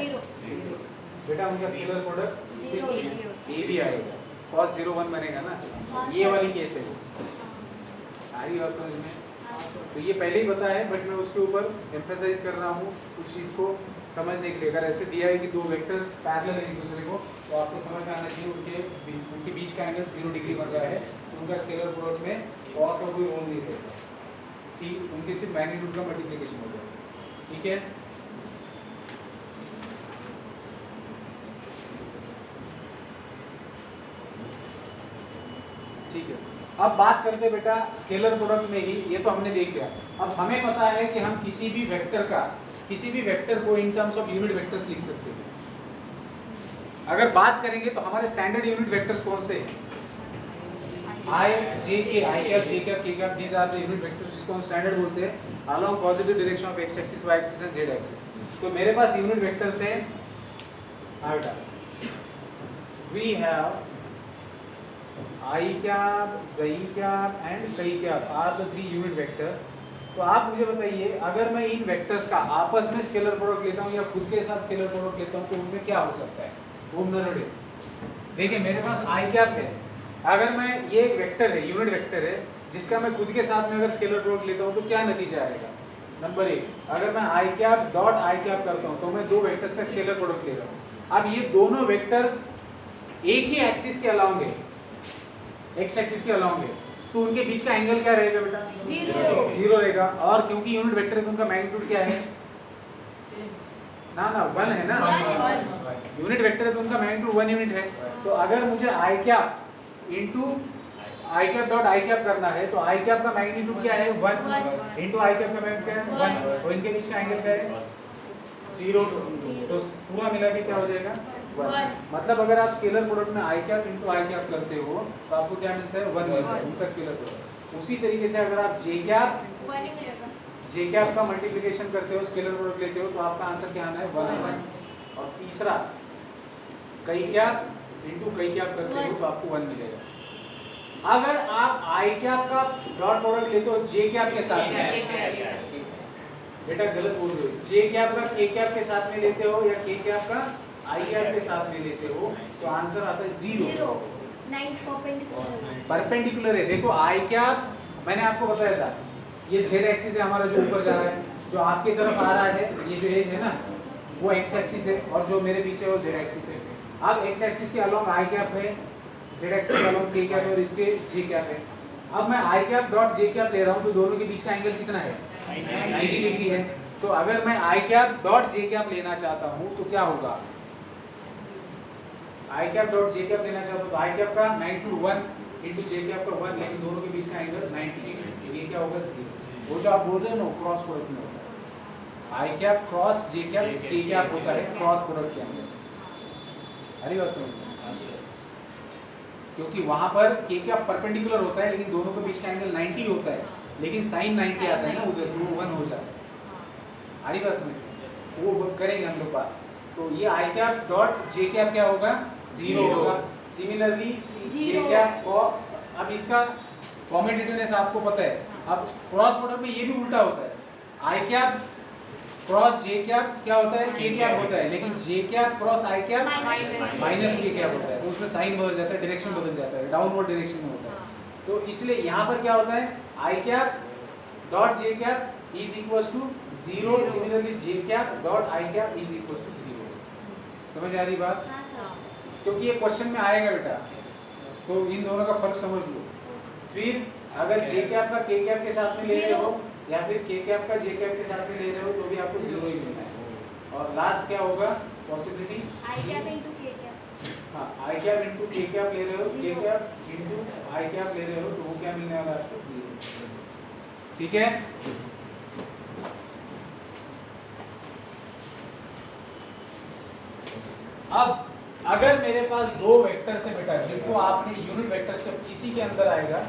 बेटा उनका स्केलर प्रोडक्ट a भी आएगा, cos 0 1 बनेगा ना। ये वाली केस है, आ रही बात समझ में? तो ये पहले ही पता है, बट मैं उसके ऊपर एम्फेसाइज कर रहा हूँ उस चीज़ को समझने के लिए। अगर ऐसे दिया है कि दो वेक्टर्स पैरेलल है एक दूसरे को, तो आपको समझ में आना चाहिए उनके बीच का एंगल 0 डिग्री बन रहा है। तो उनका स्केलर प्रोडक्ट में कॉस का कोई रोल नहीं रहेगा, कि उनके सिर्फ मैग्नीट्यूड का मल्टीप्लिकेशन हो जाएगा। ठीक है, ठीक है। अब बात करते हैं बेटा स्केलर प्रोडक्ट में ही, ये तो हमने देख लिया। अब हमें पता है कि हम किसी भी वेक्टर को in terms of unit vectors लिख सकते हैं। अगर बात करेंगे तो हमारे स्टैंडर्ड यूनिट वेक्टर्स कौन से हैं? I cap J cap K cap, these are the unit vectors जिसको हम स्टैंडर्ड बोलते हैं along positive direction of X axis, Y axis and Z axis. तो मेरे पास यूनिट वेक्टर्स हैं बेटा, we have I cap, Z cap and chi cap are the 3 unit vectors. तो आप मुझे बताइए, अगर मैं इन वेक्टर्स का आपस में स्केलर प्रोडक्ट लेता हूँ या खुद के साथ स्केलर प्रोडक्ट लेता हूँ, तो उनमें क्या हो सकता है? देखिए मेरे पास I cap है, अगर मैं ये एक वेक्टर है, यूनिट वेक्टर है, जिसका मैं खुद के साथ में अगर स्केलर प्रोडक्ट लेता हूँ तो क्या नतीजा आएगा? नंबर 1, अगर मैं आई कैप डॉट आई कैप करता हूँ तो मैं दो वेक्टर्स का स्केलर प्रोडक्ट ले रहा हूँ। अब ये दोनों वेक्टर्स एक ही एक्सिस के अलाउंग है, एक्स एक्सिस के अलाउंग है, तो उनके बीच का एंगल क्या रहेगा बेटा? 0 रहेगा। और क्योंकि यूनिट वेक्टर है तो उनका मैग्नीट्यूड क्या है? ना 1 है ना, यूनिट वेक्टर है तो उनका मैग्नीट्यूड 1 यूनिट है। तो अगर मुझे I cap into I cap dot I cap करना है तो आई कैप का मैग्नीट्यूड क्या है? 1 इंटू आई कैप का मैग्नीट्यूड क्या है? 1, और इनके बीच का एंगल क्या है? 0। तो पूरा मिला के क्या हो जाएगा? 1। मतलब अगर आप स्केलर प्रोडक्ट में आई कैप इंटू आई कैप करते हो तो आपको क्या मिलता है? 1 मिलता है, उनका स्केलर प्रोडक्ट। उसी तरीके से अगर आप जे कैप का मल्टीप्लिकेशन करते हो, स्केलर प्रोडक्ट लेते हो तो आपका आंसर क्या आना है? 1। और तीसरा कई कैप इंटू कई कैप करते हो तो आपको 1 मिलेगा। अगर आप आई कैप का डॉट प्रोडक्ट लेते हो जे कैप के साथ में, बेटा गलत बोल रहे हो, जे कैप का के कैप के साथ में लेते हो या के कैप का आई कैप के साथ में लेते हो तो आंसर आता है 0। परपेंडिकुलर है। देखो आई कैप मैंने आपको बताया था, ये z एक्सिस है हमारा जो ऊपर जा रहा है, जो आपकी तरफ आ रहा है ये जो एज है ना वो x एक्सिस है, और जो मेरे पीछे है वो z एक्सिस है। अब x एक्सिस के अलोंग आई कैप है, z एक्सिस के अलोंग k कैप है और इसके j कैप है। अब मैं आई कैप डॉट j कैप ले रहा हूँ तो दोनों के बीच का एंगल कितना है? 90 डिग्री है। तो अगर मैं आई कैप डॉट j कैप लेना चाहता हूँ तो क्या होगा? आई कैप डॉट j कैप लेना चाहता हूँ तो आई कैप का मैग्नीट्यूड 1 इंटू j कैप का 1, लेकिन दोनों के बीच का एंगल 90 डिग्री, ये क्या होगा? 0। वो जो आप बोल रहे हो ना क्रॉस प्रोडक्ट में होता है, I cap cross j cap k cap होता है क्रॉस प्रोडक्ट के अंदर। अरे बात समझ में? क्योंकि वहां पर k कैप परपेंडिकुलर होता है लेकिन दोनों के बीच का एंगल 90 होता है, लेकिन साइन 90 आता है ना उधर, तो वो 1 हो जाता है। अरे बात समझ में? वो करेंगे हम लोग बात। तो ये आई कैप डॉट j कैप क्या होगा? 0 होगा। सिमिलरली j कैप को, अब इसका कॉम्यूटेटिवनेस आपको पता है। अब क्रॉस प्रोडक्ट में ये भी उल्टा होता है, I cap cross J cap क्या होता है? के कैप होता है, लेकिन जे कैप क्रॉस आई कैप माइनस के कैप होता है, तो उसमें साइन बदल जाता है, डायरेक्शन बदल जाता है, डाउनवर्ड डायरेक्शन में होता है। तो इसलिए यहाँ पर क्या होता है? I cap dot J cap is equals to 0, similarly J cap dot I cap is equals to 0। समझ आ रही बात? क्योंकि ये क्वेश्चन में आएगा बेटा, तो इन दोनों का फर्क समझ लो। फिर अगर जे कैप का के कैप के साथ में ले रहे हो या फिर के कैप का जे कैप के साथ में ले रहे हो तो भी आपको 0 ही मिलना है। और लास्ट क्या होगा पॉसिबिलिटी? आई कैप इंटू के कैप। हाँ, आई कैप इंटू के कैप ले रहे हो, के कैप इंटू आई कैप ले रहे हो तो वो क्या मिलने वाला है आपको? 0। ठीक है? अब अगर मेरे पास दो वेक्टर्स है बेटा जिनको आपने यूनिट वेक्टर्स के इसी के अंदर आएगा,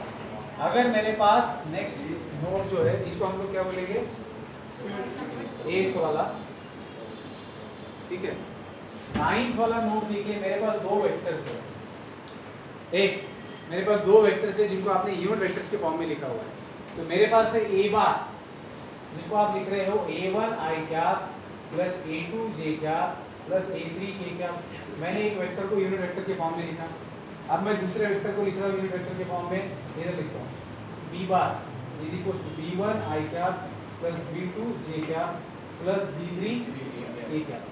अगर मेरे पास नेक्स्ट नोड जो है इसको हम लोग क्या बोलेंगे? 8 वाला, ठीक है? 9 वाला नोड देखिए, मेरे पास दो वेक्टर्स है। एक मेरे पास दो वेक्टर्स है जिनको आपने यूनिट वेक्टर्स के फॉर्म में लिखा हुआ है। तो मेरे पास है a बार जिसको आप लिख रहे हो a1 i cap plus a2 j cap plus a3 k cap. मैंने एक वेक्टर को यूनिट वेक्टर के फॉर्म में लिखा। अब मैं दूसरे वेक्टर को लिख रहा हूँ यूनिट वेक्टर के फॉर्म में, इधर लिखता हूँ b bar is equal to b1 i cap plus b2 j cap plus b3 k cap.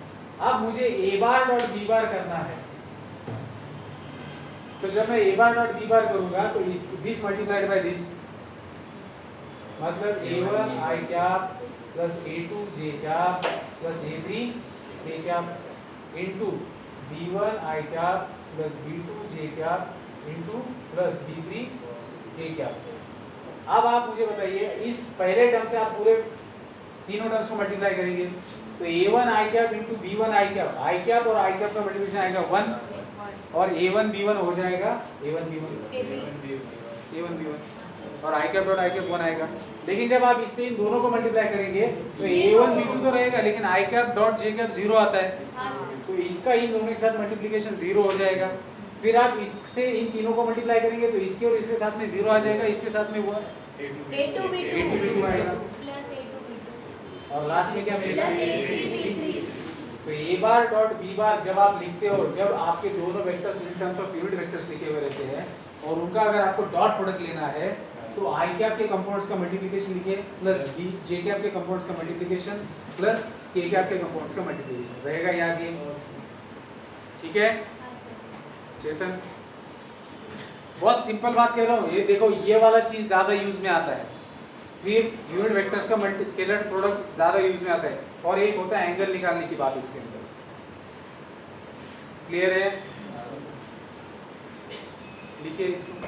अब मुझे a bar dot b bar करना है, तो जब मैं a bar dot b bar करूंगा तो दिस मल्टीप्लाइड बाय दिस, मतलब a1 i cap plus a2 j cap plus a3 k cap into b1 i cap plus b2 j cap into plus b3 k cap. अब आप मुझे बताइए इस पहले term से आप पूरे तीनों टर्म्स को मल्टीप्लाई करेंगे तो a1 i cap into b1 i cap और i कैप का मल्टीप्लिकेशन आएगा 1 और a1 b1 हो जाएगा a1 b1 और i cap dot i cap 1 आएगा। लेकिन जब आप इससे इन दोनों को मल्टीप्लाई करेंगे तो a1 b2 तो रहेगा लेकिन i cap dot j cap 0 आता है, तो इसका इन दोनों के साथ मल्टीप्लिकेशन 0 हो जाएगा। फिर आप इससे इन तीनों को मल्टीप्लाई करेंगे तो इसके और इसके साथ में 0 आ जाएगा, इसके साथ में वो a2 b2 आएगा प्लस a2 b2 और लास्ट में क्या मिलेगा? Plus a3 b3। तो a बार डॉट b बार जब आप लिखते हो, जब आपके दोनों vectors in terms of unit vectors लिखे हुए रहते हैं और उनका अगर आपको डॉट प्रोडक्ट लेना है तो आई कैप के कंपाउंड्स का मल्टीप्लिकेशन लिखिए प्लस जे कैप के कंपाउंड्स का मल्टीप्लिकेशन प्लस के कैप के कंपाउंड्स का मल्टीप्लिकेशन रहेगा याद ये, ठीक है हाँ सर। चेतन? बहुत सिंपल बात कह रहा हूँ, ये देखो ये वाला चीज ज्यादा यूज में आता है, फिर यूनिट वेक्टर्स का मल्टी स्केलर प्रोडक्ट ज्यादा यूज में आता है, और एक होता है एंगल निकालने की बात इसके अंदर। क्लियर है? लिखिए इसको।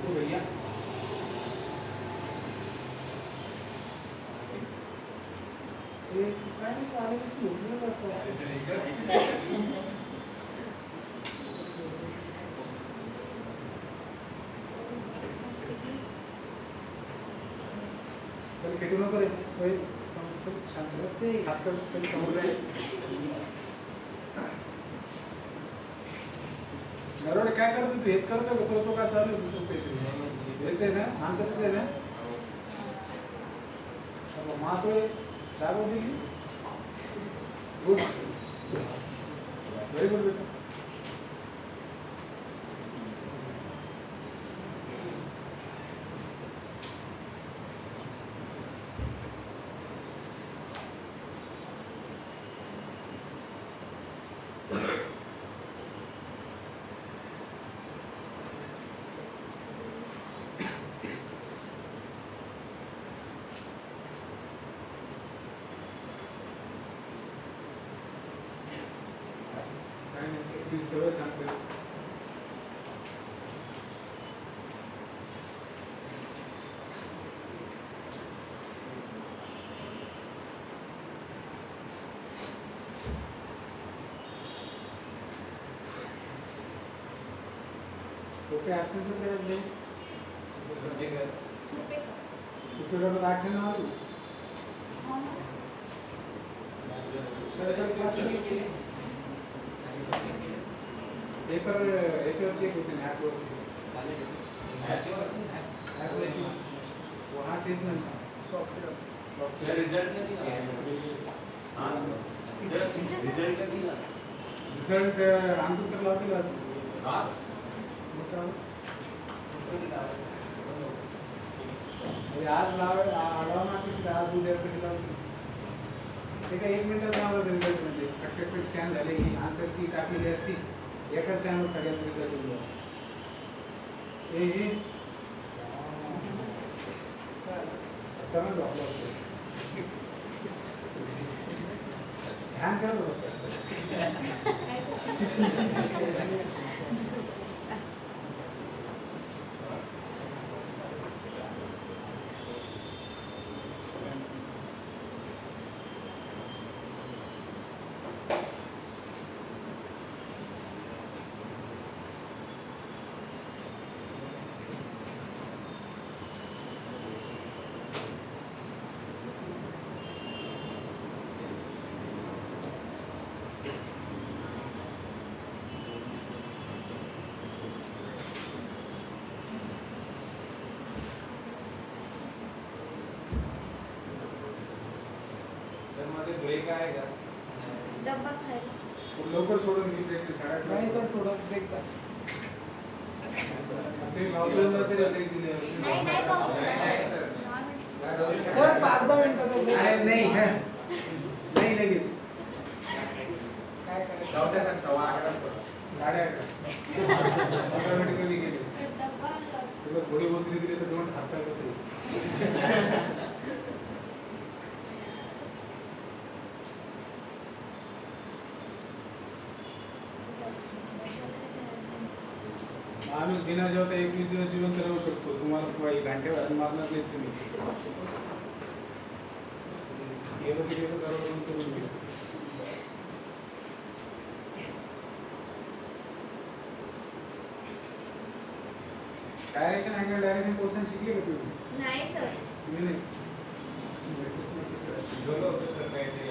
तो भैया कल केटू नको रे होय शांत ते हात कर समोर रे नरोडे काय करतो तू हेच करतो का तो काय चालू आहे दुसरं काहीतरी हेच आहे ना आमचं आहे ना अब मातोळे जागो दिली गुड व्हेरी गुड बेटा ती सगळं सांगते ओके ॲब्सेंट करायचं नाही सुपे सुट्टीला आठ ना आली पेपर याच्यावर चेक होते ना ॲपवरती वहाँ चीज नहीं सॉफ्टवेयर रिजल्ट रिझल्ट आमचं सर लावतील आज आज लावा ना आज उद्या कधी लावतील ते काय 1 मिनिटात लावलं रिझल्ट म्हणजे फटफट स्कॅन झाले ही आन्सर की टाकलेली असती एकाच टाइमवर सगळ्याचा रिझल्ट येईल हे ध्यान करो. मध्ये ब्रेक आहे का? डब्बा खायला. लवकर सोडून मी ब्रेक नाही सर थोडं ब्रेक द्या. ते लावलं तरी ब्रेक दिले. नाही नाही पाहू सर 5-10 मिनिटाचा break. नाही नाही नाही लगेच काय करायचं? जाऊ द्या सर 8:15 ऑटोमॅटिकली गेले. डब्बा तुला थोडी बसली दिली तर दोन हात कसं माणूस बिना जेवता 21 दिवस जिवंत राहू शकतो. तुम्हाला काही घंटेवर मारणार नाही तुम्ही. गेलो की गेलो करून करून गेलो. डायरेक्शन अँगल डायरेक्शन पोर्शन शिकले का तुम्ही? नाही सर. तुम्ही नाही शिकवलं होतं सर काहीतरी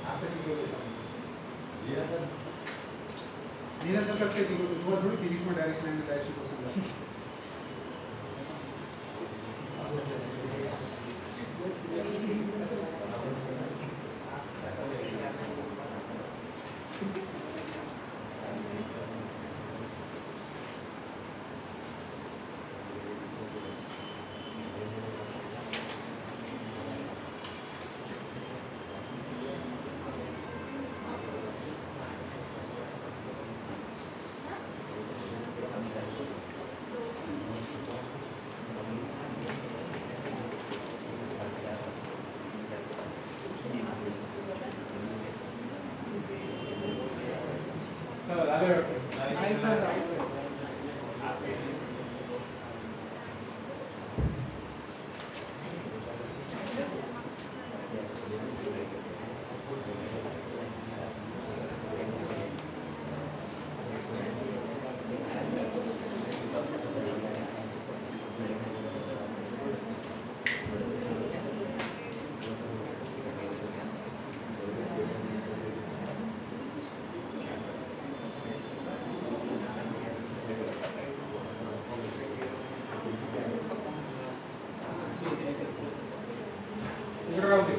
आता शिकवलं सर. सर कसं काय शिकवतो? तुम्हाला थोडी फिजिक्समध्ये direction angle direction portion sir आले वाटतं. नाही सर नाही सर. इकडे राहू दे.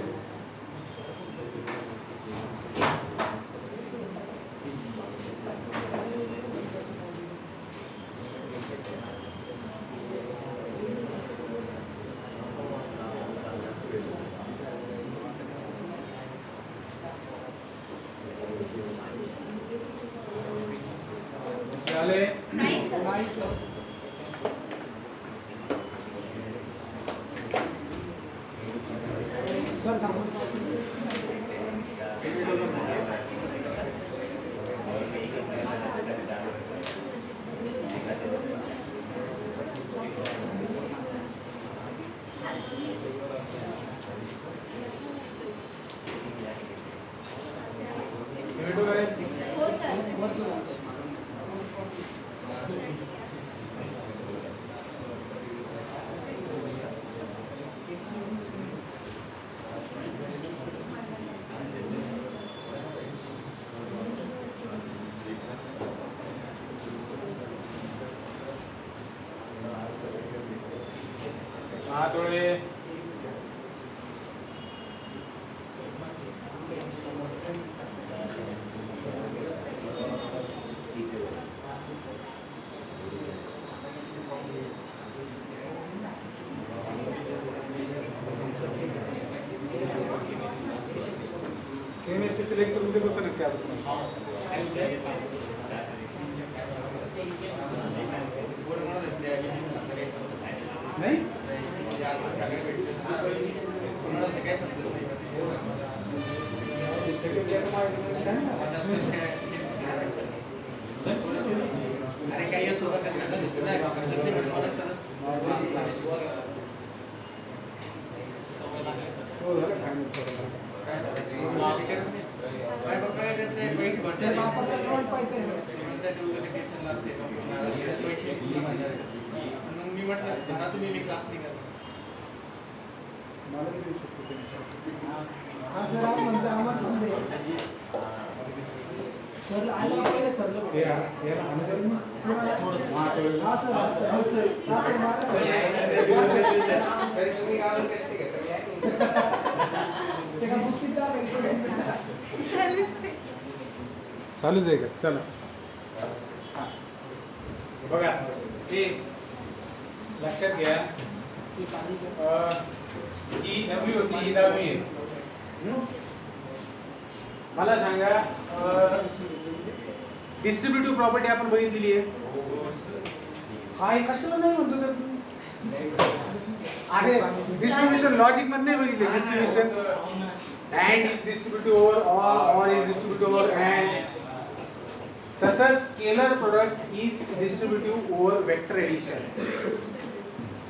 झाले. नाही सर. नाही सर. सर थांबा. व्हिडिओ करायची. हो सर. वरचं जा. हात डोळे. केमिस्ट्रीचे लेक्चर मध्ये बसून नक्की आता नाही काय समजत नाही. अरे काय सोबत सांगा तुला समजत नाही म्हटलं सरस हो झालं फायनल काय बघा काय करते पैसे भरते तर वापरला तेवढं पैसे आहे. पैसे मग मी म्हटलं भरा तुम्ही मी क्लास नाही करणार मला नाही देऊ शकतो त्यांच्या. हा सर आप म्हणतो आम्हाला पण दे. सरला आलं पहिले सरला हे याला आणलं तरी ना? हा, कळलं. हा सर हा सर हा सर हा सर मारा सर. सर तुम्ही गावाला कशी घेता ते का पुस्तक द्या चालूच आहे का चला हा. बघा हे लक्षात घ्या ही नववी होती ही 10वी आहे मला सांगा डिस्ट्रीब्युटिव्ह प्रॉपर्टी आपण बघितलेली आहे काय कशाला नाही म्हणतो तर तू अरे डिस्ट्रीब्युशन लॉजिक मध्ये नाही बघितले distribution and is distributive over or is distributive over and तसंच scalar product is distributive over vector addition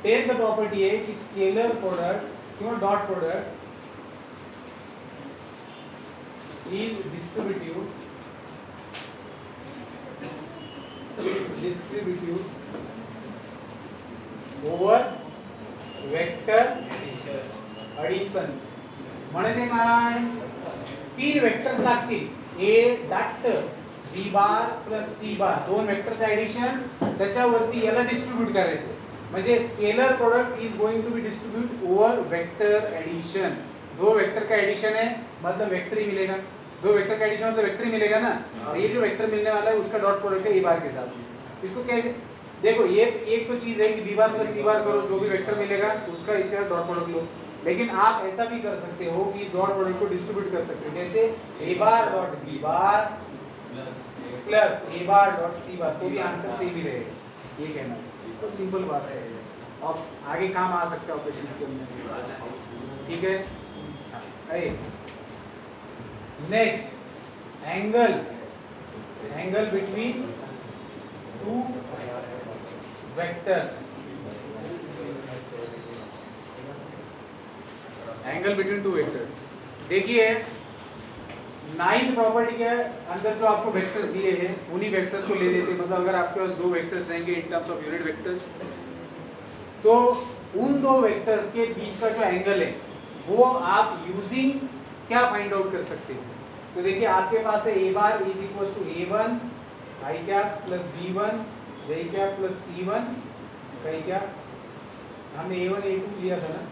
10th property आहे की स्केलर प्रोडक्ट किंवा dot product is distributive over vector addition म्हणजे काय 3 वेक्टर्स लागतील a डॉट b bar plus c bar दोन वेक्टरचं ऍडिशन त्याच्यावरती याला डिस्ट्रीब्यूट करायचं म्हणजे scalar product is going to be distribute over vector addition दो वेक्टर का एडिशन है मतलब वेक्टर ही मिलेगा दो वेक्टर का एडिशन मतलब वेक्टर ही मिलेगा ना और ये जो वेक्टर मिलने वाला है उसका डॉट प्रोडक्ट है ए बार के साथ इसको कैसे देखो ये एक तो चीज है कि बी बार प्लस सी बार करो जो भी वेक्टर मिलेगा उसका इसका डॉट प्रोडक्ट लो लेकिन आप ऐसा भी कर सकते हो कि इस डॉट प्रोडक्ट को डिस्ट्रीब्यूट कर सकते हो जैसे A bar dot B bar plus A bar dot C bar तो भी आंसर सेम ही रहेगा ये कहना तो सिंपल बात है और आगे काम आ सकता है ऑपरेशंस के अंदर ठीक है next angle between two vectors angle between two vectors देखिए 9th प्रॉपर्टी के अंदर जो आपको वेक्टर्स दिए हैं उन्हीं वेक्टर्स को ले लेते हैं मतलब अगर आपके पास दो वेक्टर्स रहेंगे in terms of unit vectors तो उन दो वेक्टर्स के बीच का जो एंगल है वो आप यूजिंग क्या फाइंड आउट कर सकते हैं तो देखिए आपके पास है a bar is equal to a1 i cap plus b1 j cap plus c1 कहीं क्या हमने a1 a2 लिया था ना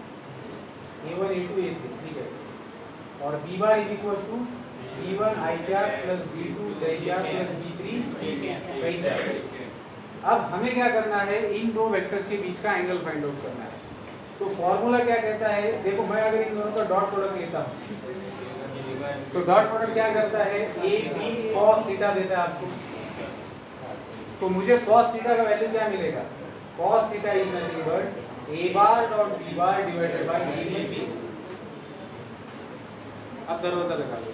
a1 a2 a3 ठीक है और b bar is equal to b1 i cap plus b2 j cap plus b3 कहीं क्या अब हमें क्या करना है इन दो वेक्टर्स के बीच का एंगल फाइंड आउट करना है तो फॉर्मूला क्या कहता है देखो मैं अगर इन दोनों का डॉट प्रोडक्ट लेता हूं तो डॉट प्रोडक्ट क्या करता है ए बी cos थीटा देता है आपको तो मुझे cos थीटा का वैल्यू क्या मिलेगा cos theta is nothing but a bar dot b bar divided bye a b b अब दरवाजा लगा लो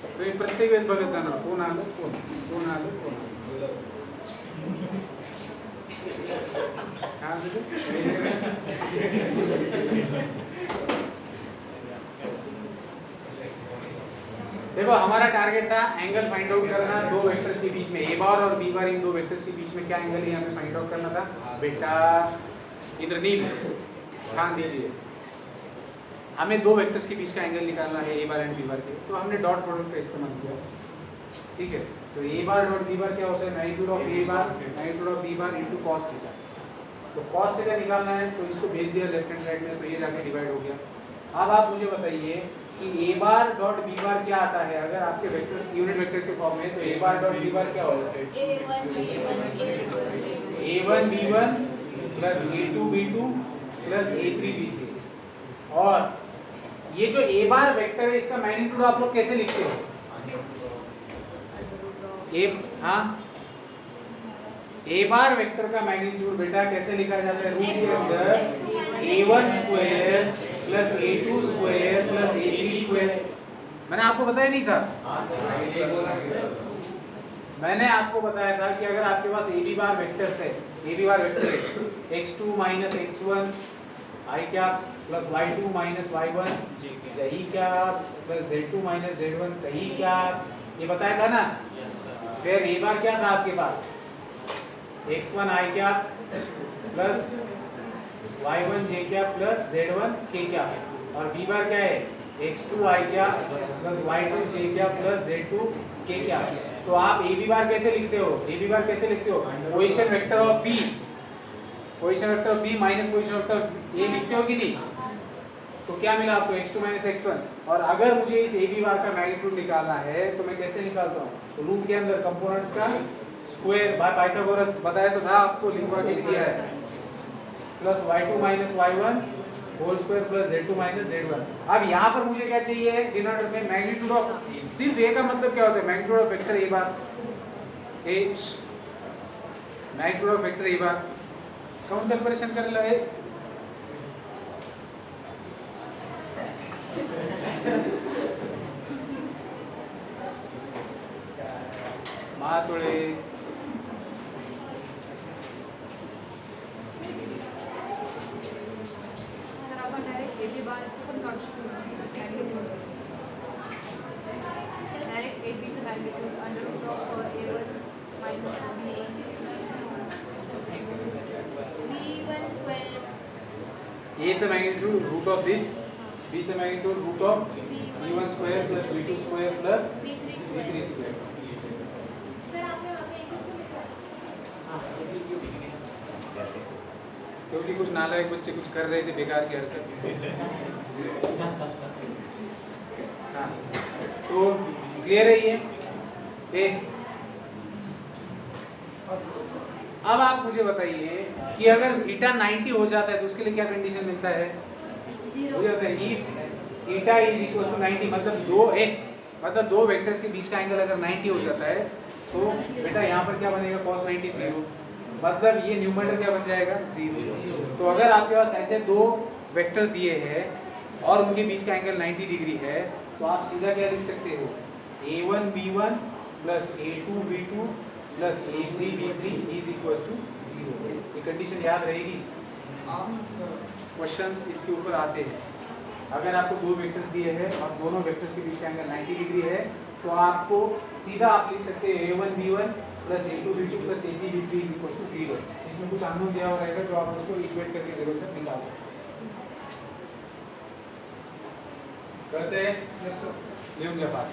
तो हे प्रत्येक वेळेस बघत जाणार कोण आलं कोण आलं कोण आलं देखो हमारा टारगेट था एंगल फाइंड आउट करना दो वेक्टर्स के बीच में ए बार और बी बार इन दो वेक्टर्स के बीच में क्या एंगल है हमें फाइंड आउट करना था बेटा इंद्रनील ध्यान दीजिए हमें दो वेक्टर्स के बीच का एंगल निकालना है ए बार एंड बी बार के तो हमने डॉट प्रोडक्ट का इस्तेमाल किया ठीक है तो ए बार डॉट बी बार क्या होता है magnitude of A bar magnitude of B bar into cos theta तो cos थीटा निकालना है तो इसको भेज दिया लेफ्ट हैंड साइड में तो ये जाके डिवाइड हो गया अब आप मुझे बताइए कि ए बार डॉट बी बार क्या आता है अगर आपके वेक्टर्स यूनिट वेक्टर्स के फॉर्म में तो ए बार डॉट बी बार क्या होगा a1 b1 plus a2 b2 plus a3 b3 और ये जो ए बार वेक्टर है इसका मैग्नीट्यूड आप लोग कैसे लिखते हो ए बार वेक्टर का मैग्नीट्यूड बेटा कैसे लिखा जाता है रूट के अंदर a1 square plus A2 square plus A3 square. मैंने आपको बताया नहीं था, मैंने आपको बताया था कि अगर आपके पास AB बार वेक्टर्स है, AB बार वेक्टर है x2 माइनस x1 i क्या plus y2 minus y1 j क्या प्लस z2 माइनस z1 कहीं क्या, ये बताया था ना। फिर A बार क्या था आपके पास, x1 i क्या प्लस y1 j क्या प्लस z1 k क्या, और B बार क्या है x2 i क्या प्लस y2 j क्या प्लस z2 k क्या। तो आप AB बार कैसे लिखते हो, AB बार कैसे लिखते हो, position vector of B, position vector of B minus position vector A लिखते हो कि नहीं। तो क्या मिला आपको x2 माइनस x1, और अगर मुझे इस AB बार का मैग्नीट्यूड निकालना है तो मैं कैसे निकालता हूँ, तो रूट के अंदर कंपोनेंट्स का स्क्वायर बाय पाइथागोरस बताया तो था आपको, लिखवा के दिया है, plus y2 minus y1 whole square plus z2 minus z1। अब यहाँ पर मुझे क्या चाहिए, डिनोमिनेटर में मैग्नीट्यूड ऑफ, सिर्फ A का मतलब क्या होता है, magnitude of vector A bar, A magnitude of vector A बार कौन कैलकुलेशन कर लो है। मातुळे AB बारचं पण काढू शकतो डायरेक्ट ABचं magnitude under root of A1 minus B1 square A चं magnitude root of this, B चं magnitude root of B1 square plus B2 square plus B3 B3 square. Sir आपने वहाँ पे एक ही लिखा है। क्योंकि कुछ नालायक बच्चे कुछ कर रहे थे बेकार की हरकत। हाँ, तो क्लियर है ये ए। अब आप मुझे बताइए कि अगर थीटा 90 हो जाता है तो उसके लिए क्या कंडीशन मिलता है, हो जाता है if theta is equal to 90, मतलब दो वेक्टर्स के बीच का एंगल अगर 90 हो जाता है तो बेटा यहाँ पर क्या बनेगा cos 90 0, मतलब ये न्यूमरेटर क्या बन जाएगा 0। तो अगर आपके पास ऐसे दो वेक्टर दिए हैं और उनके बीच का एंगल 90 डिग्री है तो आप सीधा क्या लिख सकते हो, a1 b1 plus a2 b2 plus a3 b3 is equal to 0। ये कंडीशन याद रहेगी, क्वेश्चंस इसके ऊपर आते हैं। अगर आपको दो वेक्टर्स दिए हैं और दोनों वेक्टर्स के बीच का एंगल 90 डिग्री है तो आपको सीधा आप लिख सकते हैं a1 b1 plus a2 b2 plus a3 b3 is equal to 0। इसमें कुछ अननोन दिया हुआ रहेगा जो आप उसको इक्वेट करके जरूर से निकाल सकते हैं। करते हैं ये उनके पास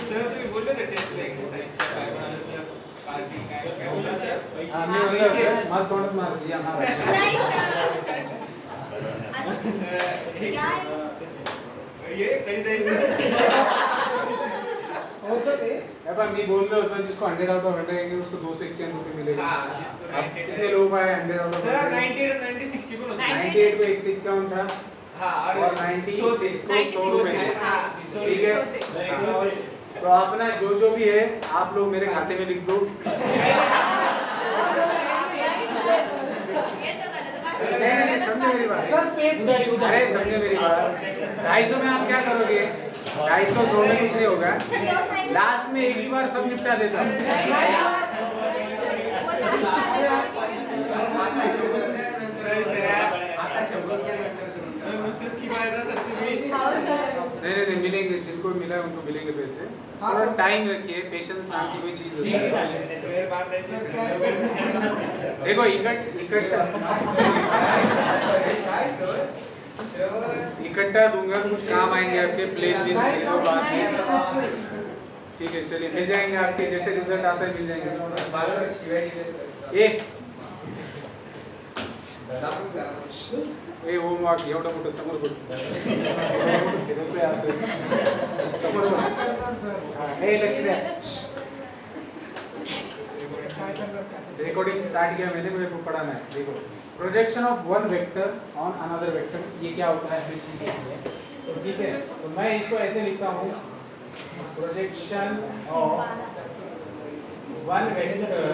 सर तुम्ही बोलले ना टेस्ट एक्सरसाइज काय म्हणाले पार्टी काय बोलला सर आम्ही बोललो मार तोंडच मार दिया मार नहीं सर क्या ये कधी जायचं होतं ते अब मैं बोल रहा होता जिसको 100 आउट ऑफ 100 आएंगे उसको 291 रुपए मिलेगा। हाँ, जिसको अब 98 कितने लोग आए 100 आउट ऑफ सर 100? 98 और 96 पण होते 98 को 151 था हाँ और 96 को 100 रुपए थे। हाँ, ठीक है हाँ, तो अपना जो भी है आप लोग मेरे खाते में लिख दो। नहीं समझे मेरी बात, सर पेट अरे समझे मेरी बात। 250 में आप क्या करोगे, 250 100 में कुछ नहीं होगा, लास्ट में एक ही बार सब निपटा देता हूँ। नहीं मिलेंगे, जिनको मिला है उनको मिलेंगे पैसे। हाँ, थोड़ा सर। टाइम रखिए, पेशेंस नाम की कोई चीज होती है। देखो इकट्ठा दूंगा तो कुछ काम आएंगे आपके प्लेन दिन नहीं तो बाद सर में। कुछ नहीं ठीक है चलिए मिल जाएंगे आपके जैसे रिजल्ट आता है मिल जाएंगे। ए होमवर्क एवढं मोठं समोर बोल समोर बोल हे लक्ष द्या। काय करणार रिकॉर्डिंग स्टार्ट किया मैंने, मेरे को पढ़ाना है। देखो projection of one vector on another vector ये क्या होता है हमें चीज है। तो ठीक है तो मैं इसको ऐसे लिखता हूँ projection of one vector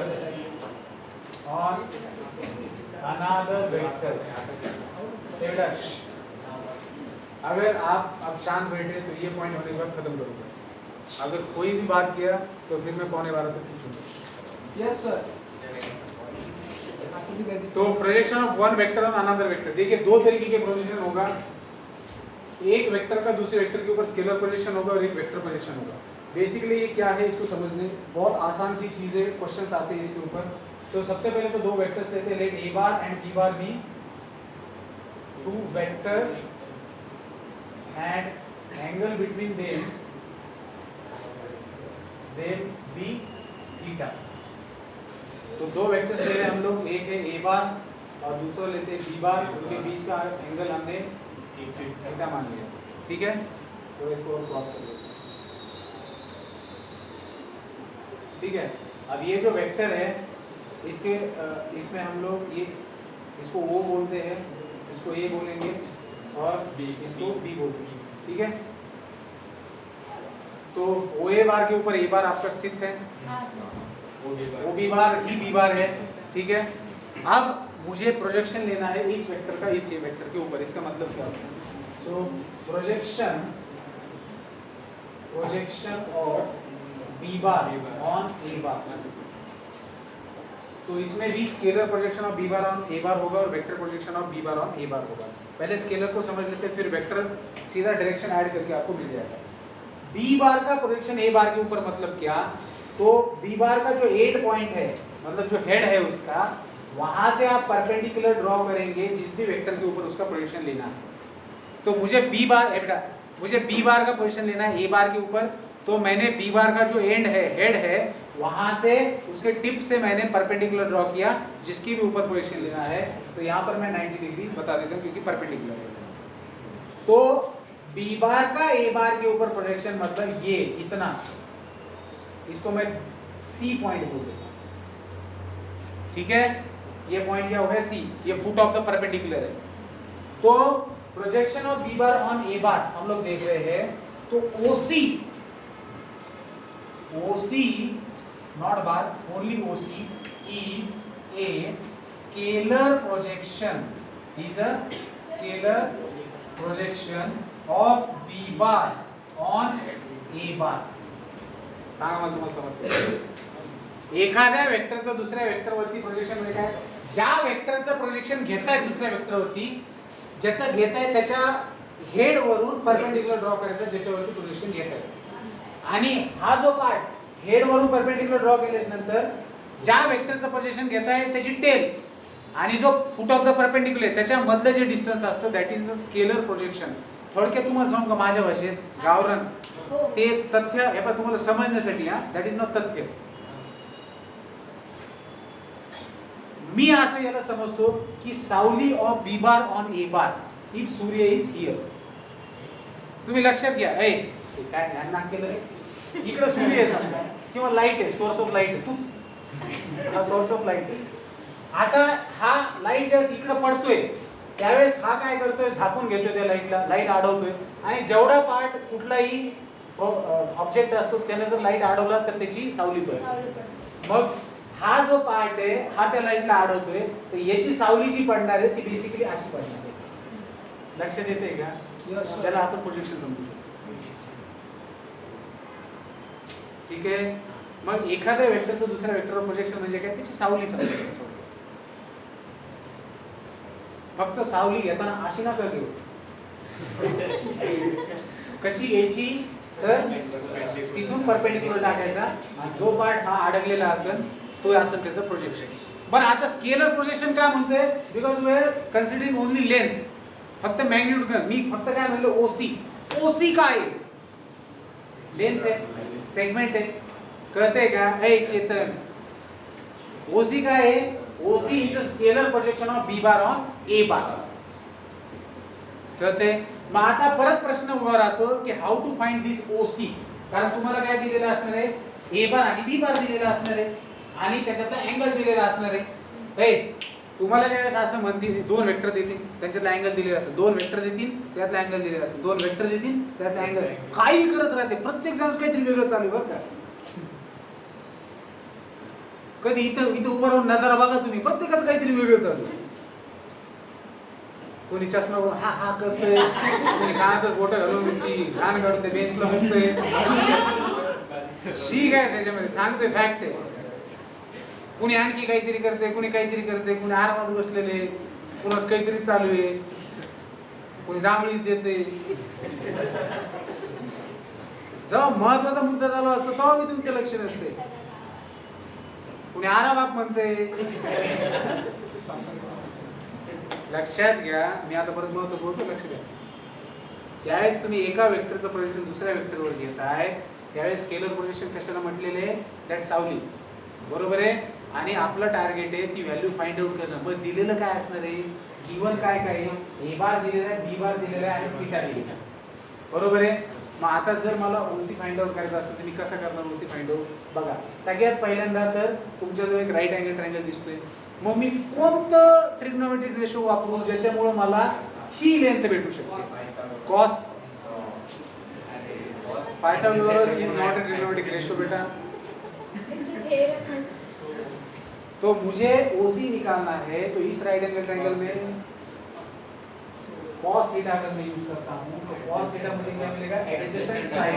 on another vector. अगर आप अब शांत बैठे तो ये पॉइंट होने के बाद खत्म करूंगा. अगर कोई भी बात किया तो फिर मैं 11:15 तक खींचूंगा. Yes sir. तो projection of one vector on another vector. देखिए दो तरीके के प्रोजेक्शन होगा. एक वेक्टर का दूसरे वेक्टर के ऊपर स्केलर प्रोजेक्शन होगा और एक वेक्टर प्रोजेक्शन होगा. बेसिकली ये क्या है इसको समझने बहुत आसान सी चीज है. क्वेश्चंस आते हैं इसके ऊपर. तो सबसे पहले तो दो वेक्टर्स लेते हैं. Let a bar and b bar be two vectors and angle between them be theta. तो दो वेक्टर्स ले रहे हैं हम लोग. एक है a बार और दूसरा लेते हैं b बार. उनके बीच का एंगल हमने थीटा मान लिया. ठीक है. तो इसको और क्रॉस कर लेते हैं. ठीक है. अब ये जो वेक्टर है इसके इसमें हम लोग ये इसको O बोलते हैं, इसको A बोलेंगे और इसको B बोलते हैं. ठीक है. तो OA बार के ऊपर A बार आपका स्थित है. OB बार ही B बार है. ठीक है. अब मुझे प्रोजेक्शन लेना है इस वेक्टर का इस वेक्टर के ऊपर. इसका मतलब क्या होता है? So projection of B bar on A bar. तो इसमें भी scalar projection of B bar on A bar होगा और vector projection of B bar on A bar होगा. पहले स्केलर को समझ लेते हैं, फिर वेक्टर सीधा डायरेक्शन ऐड करके आपको मिल जाएगा. B बार का प्रोजेक्शन A बार के ऊपर मतलब क्या? तो B बार का जो एंड पॉइंट है मतलब जो हेड है उसका, वहां से आप परपेंडिकुलर ड्रॉ करेंगे जिस भी वेक्टर के ऊपर उसका प्रोजेक्शन लेना है. तो मुझे B बार का पोजीशन लेना है A बार के ऊपर. तो मैंने B बार का जो एंड है हेड है वहां से उसके टिप से मैंने परपेंडिकुलर ड्रॉ किया जिसके भी ऊपर पोजीशन लेना है. तो यहाँ पर मैं 90 डिग्री बता देता हूँ क्योंकि परपेंडिकुलर है. तो B बार का A बार के ऊपर प्रोजेक्शन मतलब ये इतना, इसको मैं C पॉइंट बोल देता हूँ. ठीक है. ये पॉइंट क्या होगा? C. ये फुट ऑफ द परपेंडिकुलर है. तो projection of B bar on A बार हम लोग देख रहे हैं. तो OC not bar, only OC is a scalar projection. Is a scalar projection of B bar on A bar. सांगा मला तुम्हाला समजतं. एखाद्या वेक्टरचं दुसऱ्या वेक्टरवरती प्रोजेक्शन म्हणजे काय? ज्या वेक्टरचं प्रोजेक्शन घेताय दुसऱ्या वेक्टरवरती, ज्याचं घेताय त्याच्या हेड वरून परपेंडिकुलर ड्रॉ करायचं ज्याच्यावरती प्रोजेक्शन घेताय. आणि हा जो पार्ट हेड वरून परपेंडिकुलर ड्रॉ केल्यानंतर ज्या वेक्टरचं प्रोजेक्शन घेताय त्याची टेल आणि जो फुट ऑफ द परपेंडिकुलर त्याच्या मधलं जे डिस्टन्स असतं that is a scalar projection. थोडक्यात तुम्हाला सांगू का माझ्या भाषेत गावरान ते तथ्य हे पण तुम्हाला समजण्यासाठी हा दॅट इज नॉट तथ्य. मी असं याला समजतो की सावली of B bar on A bar if सूर्य इज हियर. तुम्ही लक्षात घ्या. काय ध्यान केलं रे? इकडे सूर्य आहे समजा किंवा लाईट आहे, सोर्स ऑफ लाईट आहे. तूच हा सोर्स ऑफ लाईट आहे. आता हा लाईट ज्यावेळेस इकडे पडतोय त्यावेळेस हा काय करतोय? झाकून घेतोय त्या लाईटला, लाईट अडवतोय. आणि जेवढा पार्ट कुठलाही ऑब्जेक्ट असतो त्याने जर लाईट अडवला तर त्याची सावली पडते. मग हा जो पार्ट आहे हा त्या लाईटला अडवतोय तर याची सावली जी पडणार आहे ती बेसिकली अशी पडणार आहे. लक्षात येते का? ज्याला आपण प्रोजेक्शन समजू शकतो. ठीक आहे. मग एखाद्या वेक्टरचं दुसऱ्या वेक्टरवर प्रोजेक्शन म्हणजे काय? त्याची सावली समजायची. फक्त सावली घेताना अशी नका घेऊ. कशी घ्यायची तर तिथून परपेंडिकुलर टाकायचा आणि जो पार्ट हा अडकलेला असेल तो असेल त्याचं प्रोजेक्शन. बरं आता स्केलर प्रोजेक्शन काय म्हणतोय? Because we are considering only length. फक्त मॅग्निट्यूड कर. मी फक्त काय म्हणलो ओसी. ओसी काय आहे? लेंथ आहे, सेगमेंट आहे. कळतंय का? हे चेतन ओसी काय आहे? OC is a scalar projection of B bar on A bar. कळतंय? मग आता परत प्रश्न उभा राहतो की how to find this OC. कारण तुम्हाला काय दिलेलं असणार आहे? ए बार आणि बी बार दिलेला असणार आहे आणि त्याच्यातला अँगल दिलेला असणार आहे. तुम्हाला ज्यावेळेस असं म्हणतील दोन वेक्टर देतील त्यांच्यातला अँगल दिलेला असतो, दोन वेक्टर देतील त्यातला अँगल दिलेला असतो, दोन वेक्टर देतील त्यातला अँगल, काही करत राहते प्रत्येक जण काहीतरी वेगळं चालू आहे बरं का. कधी इथं इथं उभं राहून नजारा बघा तुम्ही, प्रत्येकाचं काहीतरी वेगळं चालू आहे. कोणी चष्मा हा हा करतोय, कोणी कानातच बोट घालून ती घाण काढून ते बेंचला बसतोय. ठीक आहे त्याच्यामध्ये सांगते फॅक्ट आहे. कुणी आणखी काहीतरी करते, कुणी काहीतरी करते, कुणी आरामात बसलेले, कुणात काहीतरी चालू आहे, कुणी जांभळीच देते. जेव्हा महत्वाचा मुद्दा चालू असतो तेव्हा मी तुमचं लक्ष नसते. कुणी आरामात म्हणते. लक्षात घ्या, मी आता परत महत्व बोलतो, लक्ष द्या. ज्यावेळेस तुम्ही एका वेक्टरचं प्रोजेक्शन दुसऱ्या वेक्टरवर घेताय त्यावेळेस स्केलर प्रोजेक्शन कशाला म्हटलेले, दॅट सावली, बरोबर आहे. आणि आपलं टार्गेट आहे ती व्हॅल्यू फाइंड आउट करणं. मग दिलेलं काय असणार आहे, गिवन काय काय आहे, ए बार दिलेला आहे, बी बार दिलेला आहे आणि थीटा दिलेला आहे, बरोबर आहे. मग आता जर मला ओसी फाइंड आउट करायचं असेल तर मी कसं करणार ओसी फाइंड आउट, बघा सगळ्यात पहिल्यांदा तर तुमच्याजवळ एक राईट अँगल ट्रायंगल दिसतोय, मग मी कोणतं ट्रिग्नोमेट्रिक रेशो वापरू ज्याच्यामुळे मला ही लेंथ भेटू शकते. Cos Pythagoras is not a trigonometric ratio बेटा, तो मुझे ओसी निकालना है. तो इस राइट एंगल ट्रायंगल में cos थीटा अगर मैं यूज करता हूं तो cos थीटा मुझे क्या मिलेगा, adjacent side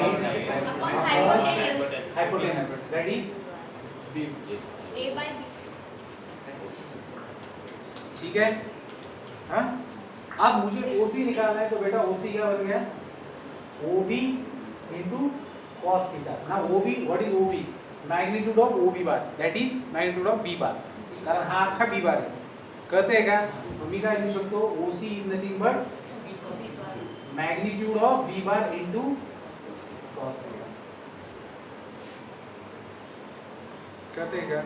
hypotenuse, that is A by B. ठीक है. हाँ, अब मुझे OC निकालना है तो बेटा OC क्या बन गया, OB into cos थीटा. ना OB, what is OB, magnitude of OB bar, that is magnitude of B बार. कारण हा अख्खा B बार आहे, कळतंय का. मी काय लिहू शकतो, OC is nothing but magnitude of B bar into cos theta. कळतंय का.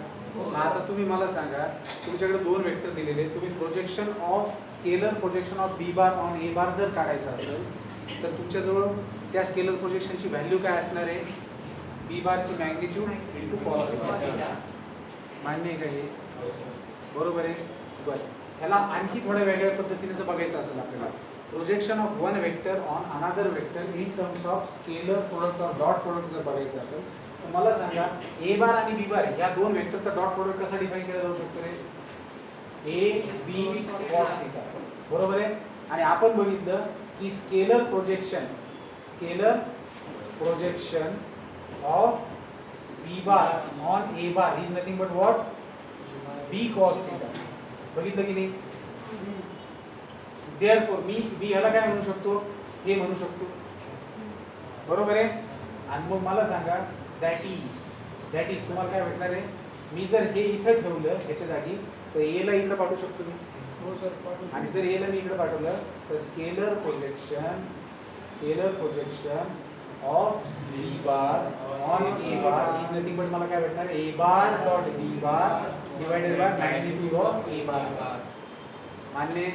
आता तुम्ही मला सांगा, तुमच्याकडे दोन वेक्टर दिलेले, तुम्ही projection of scalar projection of B bar on A bar जर काढायचं असेल तर तुमच्याजवळ त्या स्केलर प्रोजेक्शनची व्हॅल्यू काय असणार आहे, बी बारची मॅग्निट्यूड इंटू कॉस थीटा. मान्य आहे का हे, बरोबर आहे. बरं, ह्याला आणखी थोड्या वेगळ्या पद्धतीने जर बघायचं असेल आपल्याला, projection of one vector on another vector in terms of scalar product of dot product जर बघायचं असेल तर मला सांगा ए बार आणि बी बार या दोन वेक्टरचा डॉट प्रोडक्ट कसा डिफाइन केला जाऊ शकतो रे, ए बी कॉस थीटा, बरोबर आहे. आणि आपण बघितलं की scalar projection of B bar on A bar is nothing but what, B cos theta. बघितलं की नाही. देअरफॉर मी बी ह्याला काय म्हणू शकतो, हे म्हणू शकतो, बरोबर आहे. आणि मग मला सांगा दॅट इज तुम्हाला काय भेटणार आहे, मी जर हे इथं ठेवलं ह्याच्या जागी तर ए ला इकडे पाठवू शकतो मी. हो सर, पाठवू. आणि जर ए ला मी इकडे पाठवलं तर scalar projection of B bar on A bar is nothing but मला काय भेटणार, A bar dot B bar divided by magnitude of A bar. मान्य.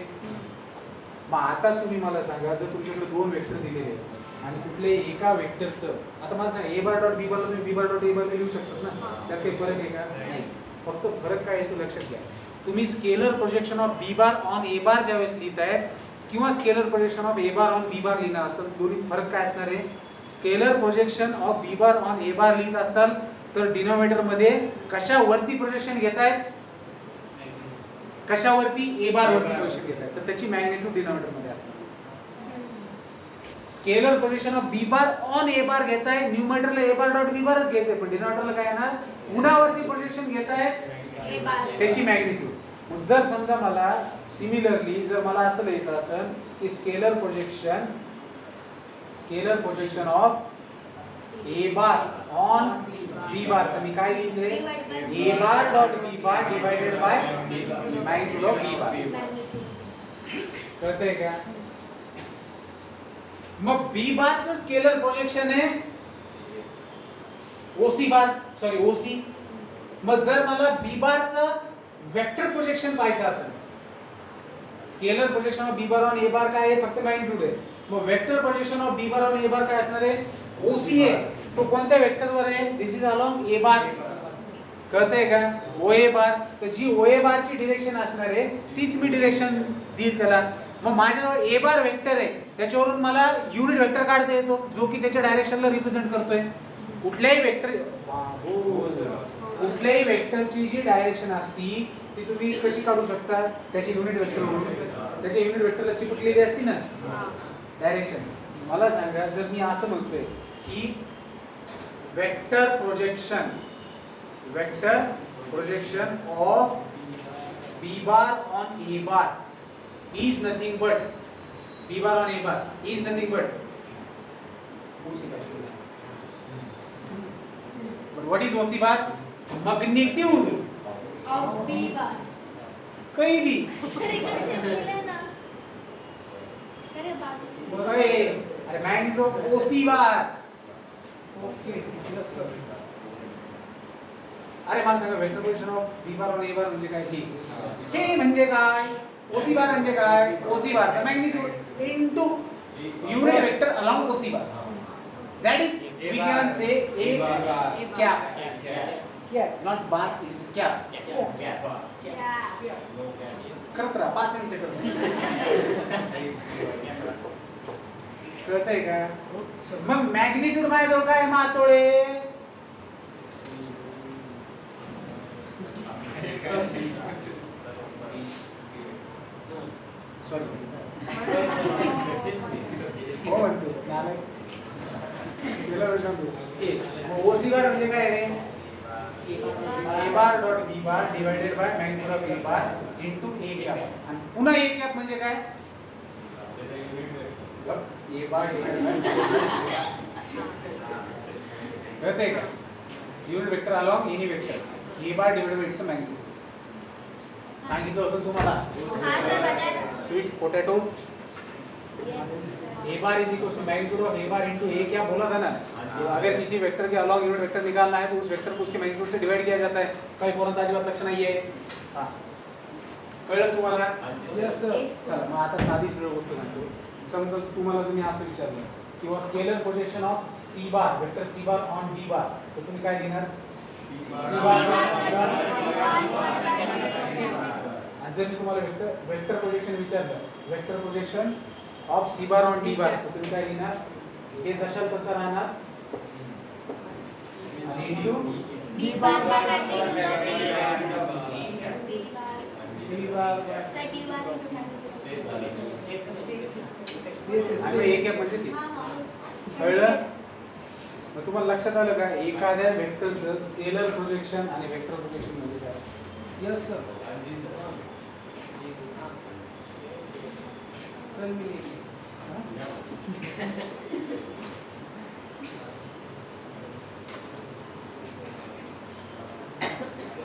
मग आता तुम्ही मला सांगा, जर तुमच्याकडे दोन वेक्टर दिलेले आहेत आणि कुठले एका वेक्टरचं, आता मला सांगा ए बार डॉट बी बारला तुम्ही बी बार डॉट ए बार लिहू शकतात ना, त्यात काही फरक आहे का, नाही. फक्त फरक काय आहे तो लक्षात घ्या. तुम्ही scalar projection of B bar on A bar ज्यावेळेस लिहिताय किंवा scalar projection of A bar on B bar लिहिणार असेल, दोन्ही फरक काय असणार आहे. Scalar projection of B bar on A bar लिहित असताल तर डिनोमिनेटर मध्ये कशावरती प्रोजेक्शन घेताय, कशावरती, ए बार वरती प्रोजेक्शन घेताय, तर त्याची मॅग्निट्यूड डिनोमिनेटर मध्ये असणार. Scalar projection of B bar on A bar घेताय, न्यूमरेटरला ए बार डॉट बी बारच घेताय, पण डिनोमिनेटरला काय येणार, उन्हावरती प्रोजेक्शन घेताय त्याची मॅग्निट्यूड. मग जर समजा मला सिमिलरली जर मला असं लिहायचं असेल की scalar projection of A bar on B bar, तर मी काय लिहिले, A bar dot B bar divided by magnitude of B bar. कळतंय का. मग बी बारचं स्केलर प्रोजेक्शन आहे ओसी बार, सॉरी ओसी. मग जर मला बी बारचं वेक्टर प्रोजेक्शन पाहायचं असेल, scalar projection of B bar on A bar काय आहे, फक्त मॅग्निट्यूड आहे. मग vector projection of B bar on A bar काय असणार आहे, ओसी आहे. तो कोणत्या वेक्टरवर आहे, this is along A bar. कळतंय का? ओ ए बार, तर जी ओ ए बारची डिरेक्शन असणार आहे तीच मी डिरेक्शन देईल त्याला. मग माझ्याजवळ ए बार वेक्टर आहे, त्याच्यावरून मला युनिट वेक्टर काढता येतो जो की त्याच्या डायरेक्शनला रिप्रेझेंट करतोय. कुठल्याही वेक्टरची जी डायरेक्शन असती ती तुम्ही कशी काढू शकता? त्याची युनिट वेक्टर म्हणून त्याच्या युनिट वेक्टरला चिपकलेली असती ना डायरेक्शन. मला सांगा, जर मी असं म्हणतोय की vector projection of B bar on A bar is nothing but b bar on a bar is nothing but OC bar. But what is OC bar? Magnitude Of B bar. कहीं भी. Sir इकडे दिलेलं ना. Sir हे बाजू. अरे magnitude of OC bar. Okay yes sir. अरे मला सांगा, vector position of B bar on A bar म्हणजे काय? हे म्हणजे काय? OC बार म्हणजे काय? OC बार का magnitude into unit vector along OC bar. That is we can say a cap. Not bar, it is cap. Yeah. करत राहा 5 मिनिटं करत. कळतंय का? मग मॅग्निट्यूड माझ्याजवळ काय? मातोळे. सॉरी हो म्हणतो नालायक. गेला वर्षात OC बार म्हणजे काय रे? A bar dot B bar divided by magnitude of A bar into A cap. आणि पुन्हा A cap म्हणजे काय? A bar divided by कळतंय का? Unit vector along any vector A bar divided by its magnitude. सांगितलं होतं तुम्हाला हाँ सर बताया ना. Sweet potatoes. Yes. A bar is equal to magnitude of A bar into A क्या बोला था ना? तो अगर किसी वेक्टर के अलॉन्ग यूनिट वेक्टर निकालना है तो उस वेक्टर को उसके मैग्नीट्यूड से डिवाइड किया जाता है. काही पोरांचा अजिबात लक्ष नाहीये. हां कळलं तुम्हाला? Yes sir. चला मग आता साधी सरळ गोष्ट सांगतो. समजा तुम्हाला तुम्ही असं विचारलं किंवा scalar projection of C bar vector C bar on B बार, तर तुम्ही काय घेणार? C बार. आणि जर मी तुम्हाला वेक्टर प्रोजेक्शन विचारलं, vector projection of C bar on D bar, तर तुम्ही काय घेणार? हे जशाल तसं राहणार आणि into B bar by magnitude of B bar. B bar. Sir D bar into yes आणि एक आहे म्हणजे ते. हाँ हाँ. कळलं? मग तुम्हाला लक्षात आलं का एखाद्या वेक्टरचं स्केलर प्रोजेक्शन आणि वेक्टर प्रोजेक्शन म्हणजे काय? Yes sir. सर मी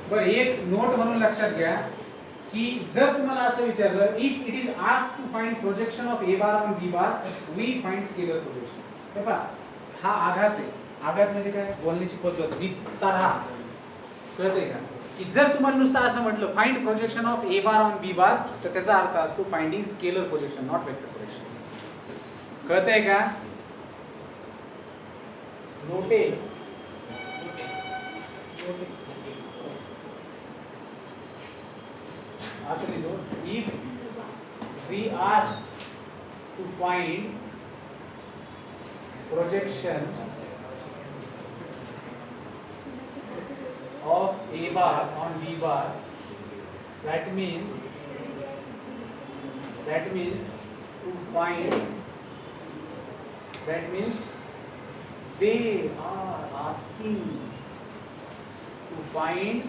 बरं एक नोट म्हणून लक्षात घ्या की जर तुम्हाला असं विचारलं if it is asked to find projection of A bar on B bar we find scalar projection. हे पहा हा आघात आहे. आघात म्हणजे काय? बोलण्याची पद्धत तऱ्हा. कळतंय का? की जर तुम्हाला नुसतं असं म्हटलं find projection of A bar on B bar, तर त्याचा अर्थ असतो finding scalar projection not vector projection. कळतंय का? नोटे असं लिहितो if we asked to find projection of A bar on B bar, that means to find, that means they are asking to find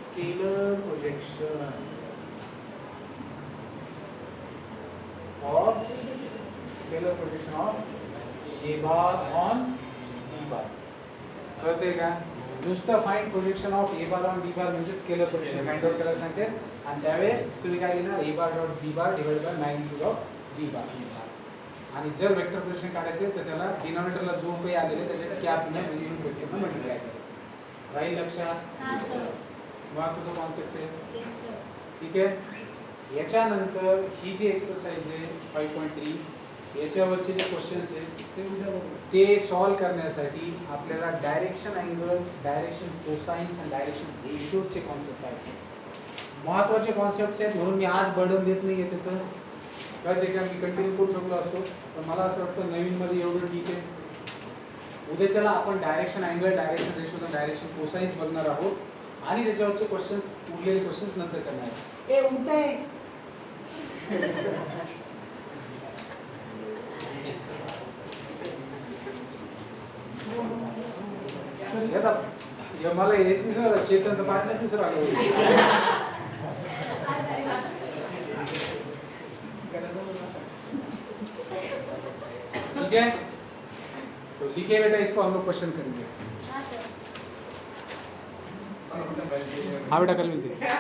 scalar projection of A bar on B bar. कळतंय का? नुसतं find projection of A bar on B bar म्हणजे scalar projection find out करायला सांगते. आणि त्यावेळेस तुम्ही काय लिहिणार? A bar dot B bar divide by magnitude of B bar. आणि जर वेक्टर प्रोजेक्शन काढायचे तर त्याला डिनॉमिनेटरला जो काही आलेले त्याच्या कॅपने म्हणजे युनिट वेक्टरने मल्टिप्लाय करायचं. राहील लक्षात? हाँ सर. मग तुझं कॉन्सेप्ट आहे. Yes sir. ठीक आहे. याच्यानंतर ही जी एक्सरसाइज आहे 5.3 याच्यावरचे जे क्वेश्चन्स आहेत ते उद्या बघू. ते सॉल्व करण्यासाठी आपल्याला डायरेक्शन अँगल्स, डायरेक्शन कोसाइन्स आणि डायरेक्शन रेशोचे कॉन्सेप्ट आहेत. महत्त्वाचे कॉन्सेप्ट्स आहेत म्हणून मी आज बर्डन देत नाही आहे त्याचं. कळते का, मी कंटिन्यू करू शकलो असतो, पण मला असं वाटतं नवीनमध्ये एवढं ठीक आहे. उद्याच्याला आपण डायरेक्शन अँगल, डायरेक्शन रेशो आणि डायरेक्शन कोसाइन्स बघणार आहोत आणि त्याच्यावरचे क्वेश्चन्स, उरलेले क्वेश्चन्स नंतर करणार आहोत. ए उलटे हे मला हे तिसरं चेतनचं पाठलं तिसरं आलं होतं. करायचं बघू. ठीक है, तो लिखे बेटा, इसको हम लोग क्वेश्चन करेंगे. हाँ सर. हाँ बेटा, कल मिलते हैं.